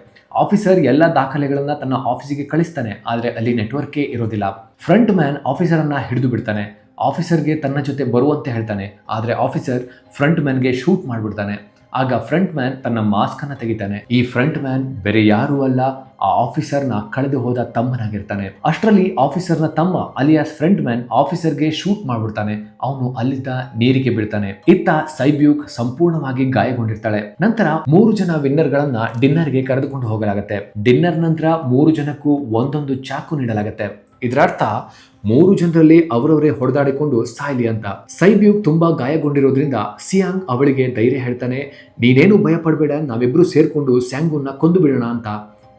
ಆಫೀಸರ್ ಎಲ್ಲ ದಾಖಲೆಗಳನ್ನ ತನ್ನ ಆಫೀಸಿಗೆ ಕಳಿಸ್ತಾನೆ. ಆದರೆ ಅಲ್ಲಿ ನೆಟ್ವರ್ಕೇ ಇರೋದಿಲ್ಲ. ಫ್ರಂಟ್ ಮ್ಯಾನ್ ಆಫೀಸರ್ ಅನ್ನ ಹಿಡಿದು ಬಿಡ್ತಾನೆ. ಆಫೀಸರ್ಗೆ ತನ್ನ ಜೊತೆ ಬರುವಂತೆ ಹೇಳ್ತಾನೆ. ಆದರೆ ಆಫೀಸರ್ ಫ್ರಂಟ್ ಮ್ಯಾನ್ಗೆ ಶೂಟ್ ಮಾಡಿಬಿಡ್ತಾನೆ. ಆಗ ಫ್ರಂಟ್ ಮ್ಯಾನ್ ತನ್ನ ಮಾಸ್ಕ್ ಅನ್ನ ತೆಗಿತಾನೆ. ಈ ಫ್ರಂಟ್ ಮ್ಯಾನ್ ಬೇರೆ ಯಾರೂ ಅಲ್ಲ, ಆ ಆಫೀಸರ್ನ ಕಳೆದು ಹೋದ ತಮ್ಮನಾಗಿರ್ತಾನೆ. ಅಷ್ಟರಲ್ಲಿ ಆಫೀಸರ್ನ ತಮ್ಮ ಅಲಿಯಾಸ್ ಫ್ರಂಟ್ ಮ್ಯಾನ್ ಆಫೀಸರ್ಗೆ ಶೂಟ್ ಮಾಡ್ಬಿಡ್ತಾನೆ. ಅವನು ಅಲ್ಲಿದ್ದ ನೀರಿಗೆ ಬೀಳ್ತಾನೆ. ಇತ್ತ ಸೈಬ್ಯೂಕ್ ಸಂಪೂರ್ಣವಾಗಿ ಗಾಯಗೊಂಡಿರ್ತಾಳೆ. ನಂತರ 3 ಜನ ವಿನ್ನರ್ ಗಳನ್ನ ಡಿನ್ನರ್ಗೆ ಕರೆದುಕೊಂಡು ಹೋಗಲಾಗುತ್ತೆ. ಡಿನ್ನರ್ ನಂತರ 3 ಜನಕ್ಕೂ ಒಂದೊಂದು ಚಾಕು ನೀಡಲಾಗುತ್ತೆ. ಇದರ ಅರ್ಥ 3 ಜನರಲ್ಲಿ ಅವರವರೇ ಹೊಡೆದಾಡಿಕೊಂಡು ಸಾಯ್ಲಿ ಅಂತ. ಸೈಬ್ಯೂಕ್ ತುಂಬಾ ಗಾಯಗೊಂಡಿರೋದ್ರಿಂದ ಸಿಯಾಂಗ್ ಅವಳಿಗೆ ಧೈರ್ಯ ಹೇಳ್ತಾನೆ. ನೀನೇನು ಭಯ ಪಡಬೇಡ, ನಾವಿಬ್ರು ಸೇರ್ಕೊಂಡು ಸ್ಯಾಂಗೋನ್ನ ಕೊಂದು ಬಿಡೋಣ ಅಂತ.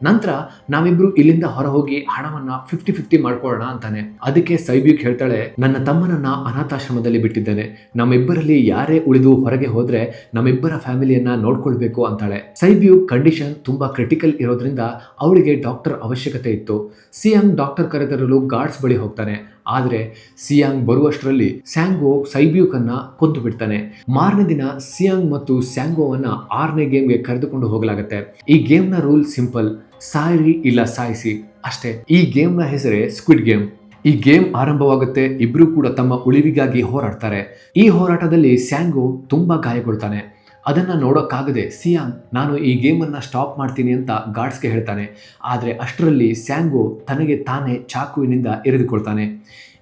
ನಂತರ ನಾವಿಬ್ರು ಇಲ್ಲಿಂದ ಹೊರ ಹೋಗಿ ಹಣವನ್ನ 50-50 ಮಾಡ್ಕೊಳ್ಳೋಣ ಅಂತಾನೆ. ಅದಕ್ಕೆ ಸೈಬ್ಯೂಕ್ ಹೇಳ್ತಾಳೆ, ನನ್ನ ತಮ್ಮನನ್ನ ಅನಾಥಾಶ್ರಮದಲ್ಲಿ ಬಿಟ್ಟಿದ್ದೇನೆ. ನಮ್ಮಿಬ್ಬರಲ್ಲಿ ಯಾರೇ ಉಳಿದು ಹೊರಗೆ ಹೋದ್ರೆ ನಮ್ಮಿಬ್ಬರ ಫ್ಯಾಮಿಲಿಯನ್ನ ನೋಡ್ಕೊಳ್ಬೇಕು ಅಂತಾಳೆ. ಸೈಬ್ಯೂಕ್ ಕಂಡೀಷನ್ ತುಂಬಾ ಕ್ರಿಟಿಕಲ್ ಇರೋದ್ರಿಂದ ಅವಳಿಗೆ ಡಾಕ್ಟರ್ ಅವಶ್ಯಕತೆ ಇತ್ತು. ಸಿಯಾಂಗ್ ಡಾಕ್ಟರ್ ಕರೆತರಲು ಗಾರ್ಡ್ಸ್ ಬಳಿ ಹೋಗ್ತಾನೆ. ಆದರೆ ಸಿಯಾಂಗ್ ಬರುವಷ್ಟರಲ್ಲಿ ಸ್ಯಾಂಗೋ ಸೈಬ್ಯೂಕ್ ಅನ್ನ ಕೊಂದು ಬಿಡ್ತಾನೆ. ಮಾರನೇ ದಿನ ಸಿಯಾಂಗ್ ಮತ್ತು ಸ್ಯಾಂಗೋವನ್ನ 6ನೇ ಗೇಮ್ಗೆ ಕರೆದುಕೊಂಡು ಹೋಗಲಾಗುತ್ತೆ. ಈ ಗೇಮ್ನ ರೂಲ್ ಸಿಂಪಲ್, ಸಾಯಿರಿ ಇಲ್ಲ ಸಾಯಿಸಿ ಅಷ್ಟೇ. ಈ ಗೇಮ್ನ ಹೆಸರೇ ಸ್ಕ್ವಿಡ್ ಗೇಮ್. ಈ ಗೇಮ್ ಆರಂಭವಾಗುತ್ತೆ. ಇಬ್ರು ಕೂಡ ತಮ್ಮ ಉಳಿವಿಗಾಗಿ ಹೋರಾಡ್ತಾರೆ. ಈ ಹೋರಾಟದಲ್ಲಿ ಸ್ಯಾಂಗೋ ತುಂಬಾ ಗಾಯಗೊಳ್ತಾನೆ. ಅದನ್ನ ನೋಡೋಕ್ಕಾಗದೆ ಸಿಯಾಂಗ್, ನಾನು ಈ ಗೇಮನ್ನು ಸ್ಟಾಪ್ ಮಾಡ್ತೀನಿ ಅಂತ ಗಾರ್ಡ್ಸ್ಗೆ ಹೇಳ್ತಾನೆ. ಆದರೆ ಅಷ್ಟರಲ್ಲಿ ಸ್ಯಾಂಗೋ ತನಗೆ ತಾನೇ ಚಾಕುವಿನಿಂದ ಎರೆದುಕೊಳ್ತಾನೆ.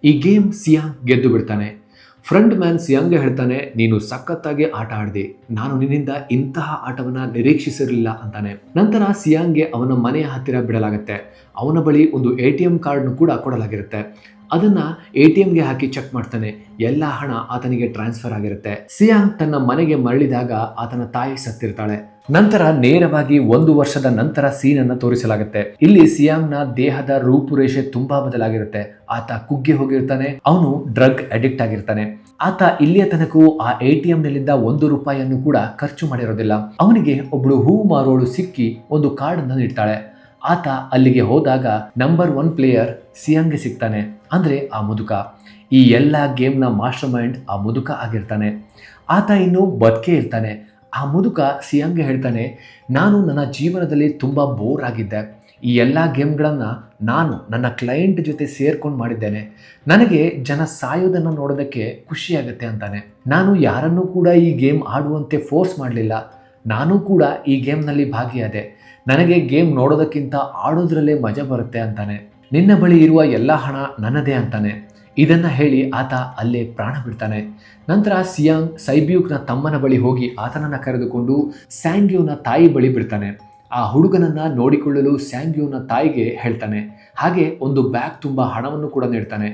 ಈ ಗೇಮ್ ಸಿಯಾಂಗ್ ಗೆದ್ದು ಬಿಡ್ತಾನೆ. ಫ್ರಂಟ್ ಮ್ಯಾನ್ ಸಿಯಾಂಗ್ಗೆ ಹೇಳ್ತಾನೆ, ನೀನು ಸಖತ್ತಾಗಿ ಆಟ ಆಡಿದೆ, ನಾನು ನಿನ್ನಿಂದ ಇಂತಹ ಆಟವನ್ನ ನಿರೀಕ್ಷಿಸಿರಲಿಲ್ಲ ಅಂತಾನೆ. ನಂತರ ಸಿಯಾಂಗ್ಗೆ ಅವನ ಮನೆಯ ಹತ್ತಿರ ಬಿಡಲಾಗುತ್ತೆ. ಅವನ ಬಳಿ ಒಂದು ATM ಕಾರ್ಡ್ನು ಕೂಡ ಕೊಡಲಾಗಿರುತ್ತೆ. ಅದನ್ನ ATMಗೆ ಹಾಕಿ ಚೆಕ್ ಮಾಡ್ತಾನೆ. ಎಲ್ಲ ಹಣ ಆತನಿಗೆ ಟ್ರಾನ್ಸ್ಫರ್ ಆಗಿರುತ್ತೆ. ಸಿಯಾಂಗ್ ತನ್ನ ಮನೆಗೆ ಮರಳಿದಾಗ ಆತನ ತಾಯಿ ಸತ್ತಿರ್ತಾಳೆ. ನಂತರ ನೇರವಾಗಿ 1 ವರ್ಷದ ನಂತರ ಸೀನ್ ಅನ್ನ ತೋರಿಸಲಾಗುತ್ತೆ. ಇಲ್ಲಿ ಸಿಯಾಂಗ್ನ ದೇಹದ ರೂಪುರೇಷೆ ತುಂಬಾ ಬದಲಾಗಿರುತ್ತೆ. ಆತ ಕುಗ್ಗಿ ಹೋಗಿರ್ತಾನೆ. ಅವನು ಡ್ರಗ್ ಅಡಿಕ್ಟ್ ಆಗಿರ್ತಾನೆ. ಆತ ಇಲ್ಲಿಯ ತನಕೂ ಆ ATMನಲ್ಲಿದ್ದ 1 ರೂಪಾಯಿಯನ್ನು ಕೂಡ ಖರ್ಚು ಮಾಡಿರೋದಿಲ್ಲ. ಅವನಿಗೆ ಒಬ್ಳು ಹೂ ಮಾರೋಳು ಸಿಕ್ಕಿ ಒಂದು ಕಾರ್ಡ್ ಅನ್ನು ನೀಡ್ತಾಳೆ. ಆತ ಅಲ್ಲಿಗೆ ಹೋದಾಗ ನಂಬರ್ 1 ಪ್ಲೇಯರ್ ಸಿಯಾಂಗ್ಗೆ ಸಿಗ್ತಾನೆ. ಅಂದ್ರೆ ಆ ಮುದುಕ. ಈ ಎಲ್ಲ ಗೇಮ್ನ ಮಾಸ್ಟರ್ ಮೈಂಡ್ ಆ ಮುದುಕ ಆಗಿರ್ತಾನೆ. ಆತ ಇನ್ನು ಬದುಕೇ ಇರ್ತಾನೆ. ಆ ಮುದುಕ ಸಿಯಾಂಗ್ಗೆ ಹೇಳ್ತಾನೆ, ನಾನು ನನ್ನ ಜೀವನದಲ್ಲಿ ತುಂಬ ಬೋರ್ ಆಗಿದ್ದೆ. ಈ ಎಲ್ಲ ಗೇಮ್ಗಳನ್ನು ನಾನು ನನ್ನ ಕ್ಲೈಂಟ್ ಜೊತೆ ಸೇರ್ಕೊಂಡು ಮಾಡಿದ್ದೇನೆ. ನನಗೆ ಜನ ಸಾಯೋದನ್ನು ನೋಡೋದಕ್ಕೆ ಖುಷಿಯಾಗುತ್ತೆ ಅಂತಾನೆ. ನಾನು ಯಾರನ್ನೂ ಕೂಡ ಈ ಗೇಮ್ ಆಡುವಂತೆ ಫೋರ್ಸ್ ಮಾಡಲಿಲ್ಲ. ನಾನು ಕೂಡ ಈ ಗೇಮ್ನಲ್ಲಿ ಭಾಗಿಯಾದೆ. ನನಗೆ ಗೇಮ್ ನೋಡೋದಕ್ಕಿಂತ ಆಡೋದ್ರಲ್ಲೇ ಮಜಾ ಬರುತ್ತೆ ಅಂತಾನೆ. ನಿನ್ನ ಬಳಿ ಇರುವ ಎಲ್ಲ ಹಣ ನನ್ನದೇ ಅಂತಾನೆ. ಇದನ್ನ ಹೇಳಿ ಆತ ಅಲ್ಲೇ ಪ್ರಾಣ ಬಿಡ್ತಾನೆ. ನಂತರ ಸಿಯಾಂಗ್ ಸೈಬ್ಯೂಕ್ನ ತಮ್ಮನ ಬಳಿ ಹೋಗಿ ಆತನನ್ನ ಕರೆದುಕೊಂಡು ಸ್ಯಾಂಗ್ಯೂನ ತಾಯಿ ಬಳಿ ಬಿಡ್ತಾನೆ. ಆ ಹುಡುಗನನ್ನ ನೋಡಿಕೊಳ್ಳಲು ಸ್ಯಾಂಗ್ಯೂನ ತಾಯಿಗೆ ಹೇಳ್ತಾನೆ. ಹಾಗೆ ಒಂದು ಬ್ಯಾಗ್ ತುಂಬ ಹಣವನ್ನು ಕೂಡ ನೀಡ್ತಾನೆ.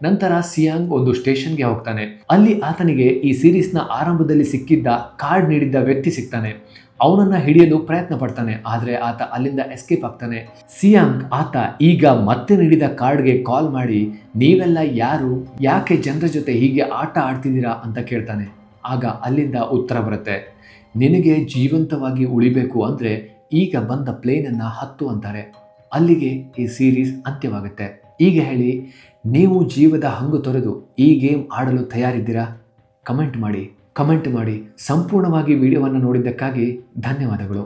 ನಂತರ ಸಿಯಾಂಗ್ ಒಂದು ಸ್ಟೇಷನ್ಗೆ ಹೋಗ್ತಾನೆ. ಅಲ್ಲಿ ಆತನಿಗೆ ಈ ಸೀರೀಸ್ನ ಆರಂಭದಲ್ಲಿ ಸಿಕ್ಕಿದ್ದ ಕಾರ್ಡ್ ನೀಡಿದ್ದ ವ್ಯಕ್ತಿ ಸಿಗ್ತಾನೆ. ಅವನನ್ನ ಹಿಡಿಯಲು ಪ್ರಯತ್ನ ಪಡ್ತಾನೆ. ಆದರೆ ಆತ ಅಲ್ಲಿಂದ ಎಸ್ಕೇಪ್ ಆಗ್ತಾನೆ. ಸಿಯಾಂಗ್ ಆತ ಈಗ ಮತ್ತೆ ನೀಡಿದ ಕಾರ್ಡ್ಗೆ ಕಾಲ್ ಮಾಡಿ, ನೀವೆಲ್ಲ ಯಾರು, ಯಾಕೆ ಜನರ ಜೊತೆ ಹೀಗೆ ಆಟ ಆಡ್ತಿದ್ದೀರಾ ಅಂತ ಕೇಳ್ತಾನೆ. ಆಗ ಅಲ್ಲಿಂದ ಉತ್ತರ ಬರುತ್ತೆ, ನಿನಗೆ ಜೀವಂತವಾಗಿ ಉಳಿಬೇಕು ಅಂದರೆ ಈಗ ಬಂದ ಪ್ಲೇನನ್ನು ಹತ್ತು ಅಂತಾರೆ. ಅಲ್ಲಿಗೆ ಈ ಸೀರೀಸ್ ಅಂತ್ಯವಾಗುತ್ತೆ. ಈಗ ಹೇಳಿ, ನೀವು ಜೀವದ ಹಂಗು ತೊರೆದು ಈ ಗೇಮ್ ಆಡಲು ತಯಾರಿದ್ದೀರಾ? ಕಮೆಂಟ್ ಮಾಡಿ. ಸಂಪೂರ್ಣವಾಗಿ ವಿಡಿಯೋವನ್ನು ನೋಡಿದ್ದಕ್ಕಾಗಿ ಧನ್ಯವಾದಗಳು.